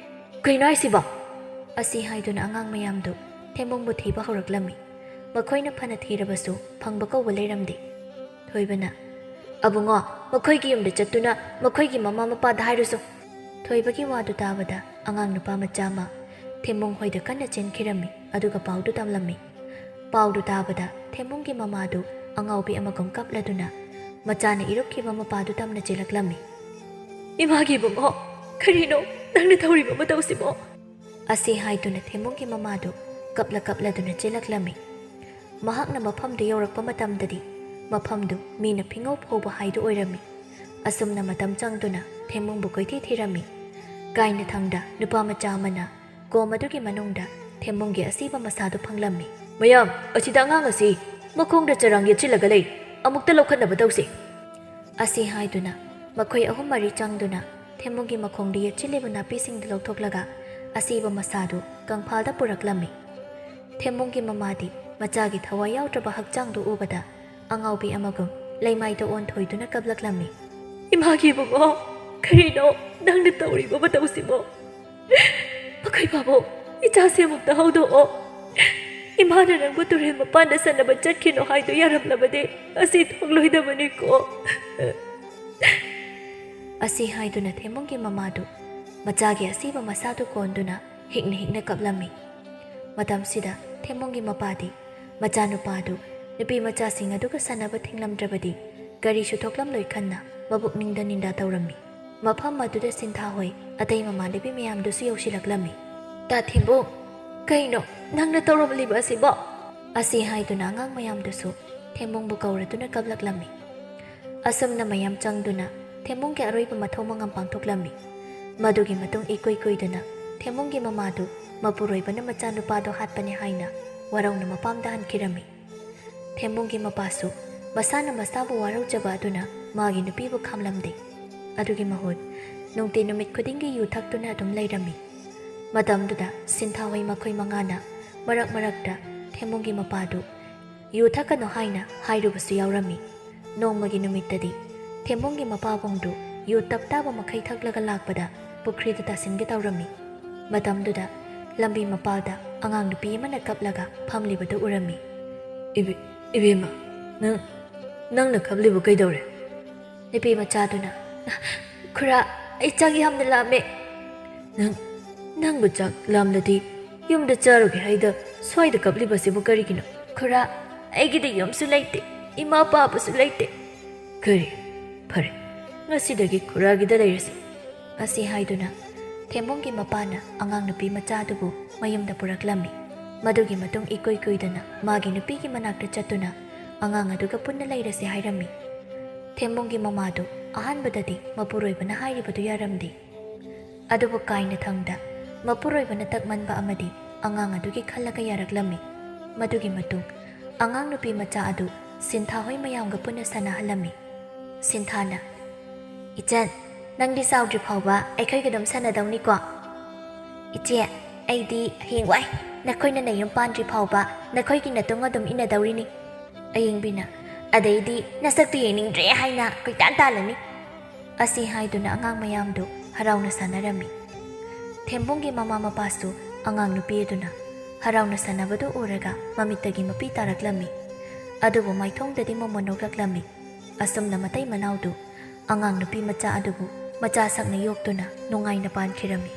ꯀꯩꯅꯣ ꯍꯥꯏꯁꯤꯕꯣ?" ꯑꯁꯤ ꯍꯥꯏꯗꯨꯅ ꯑꯉꯥꯡ ꯃꯌꯥꯝꯗꯨ ꯊꯦꯝꯕꯣꯡꯕꯨ ꯊꯤꯕ ꯍꯧꯔꯛꯂꯝꯃꯤ꯫ ꯃꯈꯣꯏꯅ ꯐꯅ ꯊꯤꯔꯕꯁꯨ ꯐꯪꯕ ꯀꯧꯕ ꯂꯩꯔꯝꯗꯦ꯫ ꯊꯣꯏꯕꯅ, "ꯑꯕꯨꯡꯉꯣ, ꯃꯈꯣꯏꯒꯤ ꯌꯨꯝꯗ ꯆꯠꯇꯨꯅ ꯃꯈꯣꯏꯒꯤ ꯃꯃꯥ ꯃꯄꯥꯗ ꯍꯥꯏꯔꯨꯁꯨ." ꯊꯣꯏꯕꯒꯤ ꯋꯥꯗꯨ ꯇꯥꯕꯗ ꯑꯉꯥꯡ ꯅꯨꯄꯥ ꯃꯆꯥ ꯑꯃ ꯊꯦꯝꯕꯣꯡ ꯍꯣꯏꯗ ꯀꯟꯅ ꯆꯦꯟꯈꯤꯔꯝꯃꯤ, ꯑꯗꯨꯒ ꯄꯥꯎꯗꯨ ꯇꯝꯂꯝꯃꯤ꯫ ꯄꯥꯎꯗꯨ ꯇꯥꯕꯗ ꯊꯦꯝꯕꯣꯡꯒꯤ ꯃꯃꯥꯗꯨ ꯑꯉꯥꯎꯕꯤ ꯑꯃꯒꯨꯝ ꯀꯞꯂꯗꯨꯅ ꯃꯆꯥꯅ ꯏꯔꯨꯞꯈꯤꯕ ꯃꯄꯥꯗꯨ ꯇꯝꯅ ꯆꯦꯜꯂꯛꯂꯝꯃꯤ꯫ "ꯏꯃꯥꯒꯤ ꯏꯕꯨꯡꯉꯣ, ꯀꯔꯤꯅꯣ ꯅꯪꯅ ꯇꯧꯔꯤꯕ ꯃꯇꯧꯁꯤꯕꯣ?" ꯑꯁꯤ ꯍꯥꯏꯗꯨꯅ ꯊꯦꯝꯕꯣꯡꯒꯤ ꯃꯃꯥꯗꯨ ꯀꯞꯂꯗꯨꯅ ꯆꯦꯜꯂꯛꯂꯝꯃꯤ꯫ ꯃꯍꯥꯛꯅ ꯃꯐꯝꯗꯨ ꯌꯧꯔꯛꯄ ꯃꯇꯝꯗꯗꯤ ꯃꯐꯝꯗꯨ ꯃꯤꯅ ꯐꯤꯉꯧ ꯐꯧꯕ ꯍꯥꯏꯗꯨ ꯑꯣꯏꯔꯝꯃꯤ꯫ ꯑꯁꯨꯝꯅ ꯃꯇꯝ ꯆꯪꯗꯨꯅ ꯊꯦꯝꯕꯣꯡꯕꯨ ꯀꯣꯏꯊꯤ ꯊꯤꯔꯝꯃꯤ꯫ ꯀꯥꯏꯅꯊꯪꯗ ꯅꯨꯄꯥ ꯃꯆꯥ ꯑꯃꯅ ꯀꯣꯝ ꯑꯗꯨꯒꯤ ꯃꯅꯨꯡꯗ ꯊꯦꯝꯕꯣꯡꯒꯤ ꯑꯁꯤꯕ ꯃꯁꯥꯗꯨ ꯐꯪꯂꯝꯃꯤ꯫ "ꯃꯌꯥꯝ, ꯑꯁꯤꯗ ꯑꯉꯥꯡ ꯑꯁꯤ ꯃꯈꯣꯡꯗ ꯆꯔꯥꯡ ꯌꯦꯠꯁꯤꯜꯂꯒ ꯂꯩ, ꯑꯃꯨꯛꯇ ꯂꯧꯈꯠꯅꯕ ꯇꯧꯁꯤ." ꯑꯁꯤ ꯍꯥꯏꯗꯨꯅ ꯃꯈꯣꯏ 3-4 ꯆꯪꯗꯨꯅ ꯊꯦꯝꯕꯣꯡꯒꯤ ꯃꯈꯣꯡꯗ ꯌꯦꯠꯁꯤꯜꯂꯤꯕ ꯅꯥꯄꯤꯁꯤꯡꯗꯨ ꯂꯧꯊꯣꯛꯂꯒ ꯑꯁꯤꯕ ꯃꯁꯥꯗꯨ ꯀꯪꯐꯥꯜꯗ ꯄꯨꯔꯛꯂꯝꯃꯤ꯫ ꯊꯦꯝꯕꯣꯡꯒꯤ ꯃꯃꯥꯗꯤ ꯃꯆꯥꯒꯤ ꯊꯋꯥꯏ ꯌꯥꯎꯗ꯭ꯔꯕ ꯍꯛꯆꯥꯡꯗꯨ ꯎꯕꯗ ꯑꯉꯥꯎꯕꯤ ꯑꯃꯒꯨꯝ ꯂꯩꯃꯥꯏꯗ ꯑꯣꯟꯊꯣꯏꯗꯨꯅ ꯀꯞꯂꯛꯂꯝꯃꯤ꯫ "ꯏꯃꯥꯒꯤ ꯏꯕꯨꯡꯉꯣ, ꯀꯔꯤꯅꯣ ꯅꯪꯅ ꯇꯧꯔꯤꯕ ꯃꯇꯧꯁꯤꯕꯣ? ꯃꯈꯣꯏ ꯕꯥꯕꯣ, ꯏꯆꯥꯁꯦ ꯑꯃꯨꯛꯇ ꯍꯧꯗꯣꯛꯑꯣ. ꯏꯃꯥꯅ ꯅꯪꯕꯨ ꯇꯨꯔꯦꯜ ꯃꯄꯥꯟꯗ ꯁꯥꯟꯅꯕ ꯆꯠꯈꯤꯅꯣ ꯍꯥꯏꯗꯨ ꯌꯥꯔꯝꯂꯕꯗꯤ ꯑꯁꯤ ꯊꯣꯛꯂꯣꯏꯗꯕꯅꯤꯀꯣ." ꯑꯁꯤ ꯍꯥꯏꯗꯨꯅ ꯊꯦꯝꯕꯣꯡꯒꯤ ꯃꯃꯥꯗꯨ ꯃꯆꯥꯒꯤ ꯑꯁꯤꯕ ꯃꯁꯥꯗꯨ ꯀꯣꯟꯗꯨꯅ ꯍꯤꯛꯅ ꯀꯞꯂꯝꯃꯤ꯫ ꯃꯇꯝꯁꯤꯗ ꯊꯦꯝꯕꯣꯡꯒꯤ ꯃꯄꯥꯗꯤ ꯃꯆꯥꯅꯨꯄꯥꯗꯨ ꯅꯨꯄꯤ ꯃꯆꯥꯁꯤꯡ ꯑꯗꯨꯒ ꯁꯥꯟꯅꯕ ꯊꯤꯡꯂꯝꯗ꯭ꯔꯕꯗꯤ ꯀꯔꯤꯁꯨ ꯊꯣꯛꯂꯝꯂꯣꯏ ꯈꯟꯅ ꯃꯕꯨꯛꯅꯤꯡꯗ ꯅꯤꯟꯗꯥ ꯇꯧꯔꯝꯃꯤ꯫ ꯃꯐꯝ ꯑꯗꯨꯗ ꯁꯤꯟꯊꯥꯍꯣꯏ ꯑꯇꯩ ꯃꯃꯥꯟꯅꯕꯤ ꯃꯌꯥꯝꯗꯨꯁꯨ ꯌꯧꯁꯤꯜꯂꯛꯂꯝꯃꯤ꯫ ꯇꯥ ꯊꯦꯝꯕꯨꯡ, ꯀꯩꯅꯣ ꯅꯪꯅ ꯇꯧꯔꯝꯂꯤꯕ ꯑꯁꯤꯕꯣ? ꯑꯁꯤ ꯍꯥꯏꯗꯨꯅ ꯑꯉꯥꯡ ꯃꯌꯥꯝꯗꯨꯁꯨ ꯊꯦꯝꯕꯨꯡꯕꯨ ꯀꯧꯔꯗꯨꯅ ꯀꯞꯂꯛꯂꯝꯃꯤ꯫ ꯑꯁꯨꯝꯅ ꯃꯌꯥꯝ ꯆꯪꯗꯨꯅ ꯊꯦꯝꯕꯨꯡꯒꯤ ꯑꯔꯣꯏꯕ ꯃꯊꯧ ꯃꯉꯝ ꯄꯥꯡꯊꯣꯛꯂꯝꯃꯤ꯫ ꯃꯗꯨꯒꯤ ꯃꯇꯨꯡ ꯏꯀꯨꯏ ꯀꯨꯏꯗꯅ ꯊꯦꯝꯕꯨꯡꯒꯤ ꯃꯃꯥꯗꯨ ꯃꯄꯨꯔꯣꯏꯕꯅ ꯃꯆꯥꯅꯨꯄꯥꯗꯣ ꯍꯥꯠꯄꯅꯤ ꯍꯥꯏꯅ ꯋꯥꯔꯧꯅ ꯃꯄꯥꯝꯗ ꯍꯟꯈꯤꯔꯝꯃꯤ꯫ ꯊꯦꯝꯕꯨꯡꯒꯤ ꯃꯄꯥꯁꯨ ꯃꯁꯥꯅ ꯃꯁꯥꯕꯨ ꯋꯥꯔꯧꯖꯕ ꯑꯗꯨꯅ ꯃꯥꯒꯤ ꯅꯨꯄꯤꯕꯨ ꯈꯥꯝꯂꯝꯗꯦ꯫ ꯑꯗꯨꯒꯤ ꯃꯍꯨꯠ ꯅꯨꯡꯇꯤ ꯅꯨꯃꯤꯠ ꯈꯨꯗꯤꯡꯒꯤ ꯌꯨ ꯊꯛꯇꯨꯅ ꯑꯗꯨꯝ ꯂꯩꯔꯝꯃꯤ꯫ ꯃꯇꯝꯗꯨꯗ ꯁꯤꯟꯊꯥꯍꯣꯏ ꯃꯈꯣꯏ ꯃꯉꯥꯅ ꯃꯔꯛ ꯃꯔꯛꯇ ꯊꯦꯝꯕꯨꯡꯒꯤ ꯃꯄꯥꯗꯨ ꯌꯨ ꯊꯛꯀꯅꯨ ꯍꯥꯏꯅ ꯍꯥꯏꯔꯨꯕꯁꯨ ꯌꯥꯎꯔꯝꯃꯤ꯫ ꯅꯣꯡꯃꯒꯤ ꯅꯨꯃꯤꯠꯇꯗꯤ ꯊꯦꯝꯕꯨꯡꯒꯤ ꯃꯄꯥꯕꯨꯡꯗꯨ ꯌꯨ ꯇꯞꯇꯥꯕ ꯃꯈꯩ ꯊꯛꯂꯒ ꯂꯥꯛꯄꯗ ꯄꯨꯈ꯭ꯔꯤꯗ ꯇꯥꯁꯤꯟꯒꯦ ꯇꯧꯔꯝꯃꯤ꯫ ꯃꯇꯝꯗꯨꯗ ꯂꯝꯕꯤ ꯃꯄꯥꯜꯗ ꯑꯉꯥꯡ ꯅꯨꯄꯤ ꯑꯃꯅ ꯀꯞꯂꯒ ꯐꯝꯂꯤꯕꯗꯨ ꯎꯔꯝꯃꯤ꯫ ꯏꯕꯦꯝꯃ, ꯅꯪꯅ ꯀꯞꯂꯤꯕ ꯀꯩꯗꯧꯔꯦ? ꯅꯨꯄꯤ ꯃꯆꯥꯗꯨꯅ, ꯈꯨꯔꯥ, ꯑꯩ ꯆꯥꯛ ꯌꯥꯝꯅ ꯂꯥꯝꯃꯦ꯫ ꯅꯪꯕꯨ ꯆꯥꯛ ꯂꯥꯝꯂꯗꯤ ꯌꯨꯝꯗ ꯆꯥꯔꯨꯒꯦ ꯍꯥꯏꯗ ꯁ꯭ꯋꯥꯏꯗ ꯀꯞꯂꯤꯕꯁꯤꯕꯨ ꯀꯔꯤꯒꯤꯅꯣ? ꯈꯨꯔꯥ, ꯑꯩꯒꯤꯗꯤ ꯌꯨꯝꯁꯨ ꯂꯩꯇꯦ, ꯏꯃꯥ ꯄꯥꯕꯁꯨ ꯂꯩꯇꯦ꯫ ꯀꯔꯤ? ꯐꯔꯦ, ꯉꯁꯤꯗꯒꯤ ꯈꯨꯔꯥꯒꯤꯗ ꯂꯩꯔꯁꯤ꯫ ꯑꯁꯤ ꯍꯥꯏꯗꯨꯅ ꯊꯦꯝꯕꯨꯡꯒꯤ ꯃꯄꯥꯅ ꯑꯉꯥꯡ ꯅꯨꯄꯤ ꯃꯆꯥꯗꯨꯕꯨ ꯃꯌꯨꯝꯗ ꯄꯨꯔꯛꯂꯝꯃꯤ꯫ ꯃꯗꯨꯒꯤ ꯃꯇꯨꯡ ꯏꯀꯨꯏ ꯀꯨꯏꯗꯅ ꯃꯥꯒꯤ ꯅꯨꯄꯤꯒꯤ ꯃꯅꯥꯛꯇ ꯆꯠꯇꯨꯅ ꯑꯉꯥꯡ ꯑꯗꯨꯒ ꯄꯨꯟꯅ ꯂꯩꯔꯁꯤ ꯍꯥꯏꯔꯝꯃꯤ꯫ ꯊꯦꯝꯕꯨꯡꯒꯤ ꯃꯃꯥꯗꯨ ꯑꯍꯥꯟꯕꯗꯗꯤ ꯃꯄꯨꯔꯣꯏꯕꯅ ꯍꯥꯏꯔꯤꯕꯗꯨ ꯌꯥꯔꯝꯗꯦ꯫ ꯑꯗꯨꯕꯨ ꯀꯥꯏꯅꯊꯪꯗ ꯃꯄꯨꯔꯣꯏꯕꯅ ꯇꯛꯃꯟꯕ ꯑꯃꯗꯤ ꯑꯉꯥꯡ ꯑꯗꯨꯒꯤ ꯈꯜꯂꯒ ꯌꯥꯔꯛꯂꯝꯃꯤ꯫ ꯃꯗꯨꯒꯤ ꯃꯇꯨꯡ ꯑꯉꯥꯡ ꯅꯨꯄꯤ ꯃꯆꯥ ꯑꯗꯨ ꯁꯤꯟꯊꯥꯍꯣꯏ ꯃꯌꯥꯝꯒ ꯄꯨꯟꯅ ꯁꯥꯟꯅꯍꯜꯂꯝꯃꯤ꯫ ꯁꯤꯟꯊꯥꯅ, ꯏꯆꯟ, ꯅꯪꯗꯤ ꯆꯥꯎꯗ꯭ꯔꯤ ꯐꯥꯎꯕ ꯑꯩꯈꯣꯏꯒ ꯑꯗꯨꯝ ꯁꯥꯟꯅꯗꯧꯅꯤꯀꯣ? ꯏꯆꯦ, ꯑꯩꯗꯤ ꯍꯌꯦꯡꯋꯥꯏ ꯅꯈꯣꯏꯅ ꯅꯌꯨꯝ ꯄꯥꯟꯗ꯭ꯔꯤ ꯐꯥꯎꯕ ꯅꯈꯣꯏꯒꯤ ꯅꯇꯨꯡ ꯑꯗꯨꯝ ꯏꯟꯅꯗꯧꯔꯤꯅꯤ꯫ ꯑꯌꯤꯡꯕꯤꯅ, ꯑꯗꯩꯗꯤ ꯅꯁꯛꯇꯨ ꯌꯦꯡꯅꯤꯡꯗ꯭ꯔꯦ ꯍꯥꯏꯅ ꯀꯣꯏꯇꯥꯟ ꯇꯥꯜꯂꯅꯤ꯫ ꯑꯁꯤ ꯍꯥꯏꯗꯨꯅ ꯑꯉꯥꯡ ꯃꯌꯥꯝꯗꯨ ꯍꯔꯥꯎꯅ ꯁꯥꯟꯅꯔꯝꯃꯤ꯫ ꯊꯦꯝꯕꯨꯡꯒꯤ ꯃꯃꯥ ꯃꯄꯥꯁꯨ ꯑꯉꯥꯡ ꯅꯨꯄꯤ ꯑꯗꯨꯅ ꯍꯔꯥꯎꯅ ꯁꯥꯟꯅꯕꯗꯨ ꯎꯔꯒ ꯃꯃꯤꯠꯇꯒꯤ ꯃꯄꯤ ꯇꯥꯔꯛꯂꯝꯃꯤ꯫ ꯑꯗꯨꯕꯨ ꯃꯥꯏꯊꯣꯡꯗꯗꯤ ꯃꯣꯃꯣꯟ ꯅꯣꯛꯂꯛꯂꯝꯃꯤ꯫ ꯑꯁꯨꯝꯅ ꯃꯇꯩ ꯃꯅꯥꯎꯗꯨ ꯑꯉꯥꯡ ꯅꯨꯄꯤ ꯃꯆꯥ ꯑꯗꯨꯕꯨ ꯃꯆꯥ ꯁꯛꯅ ꯌꯣꯛꯇꯨꯅ ꯅꯨꯡꯉꯥꯏꯅ ꯄꯥꯟꯈꯤꯔꯝꯃꯤ꯫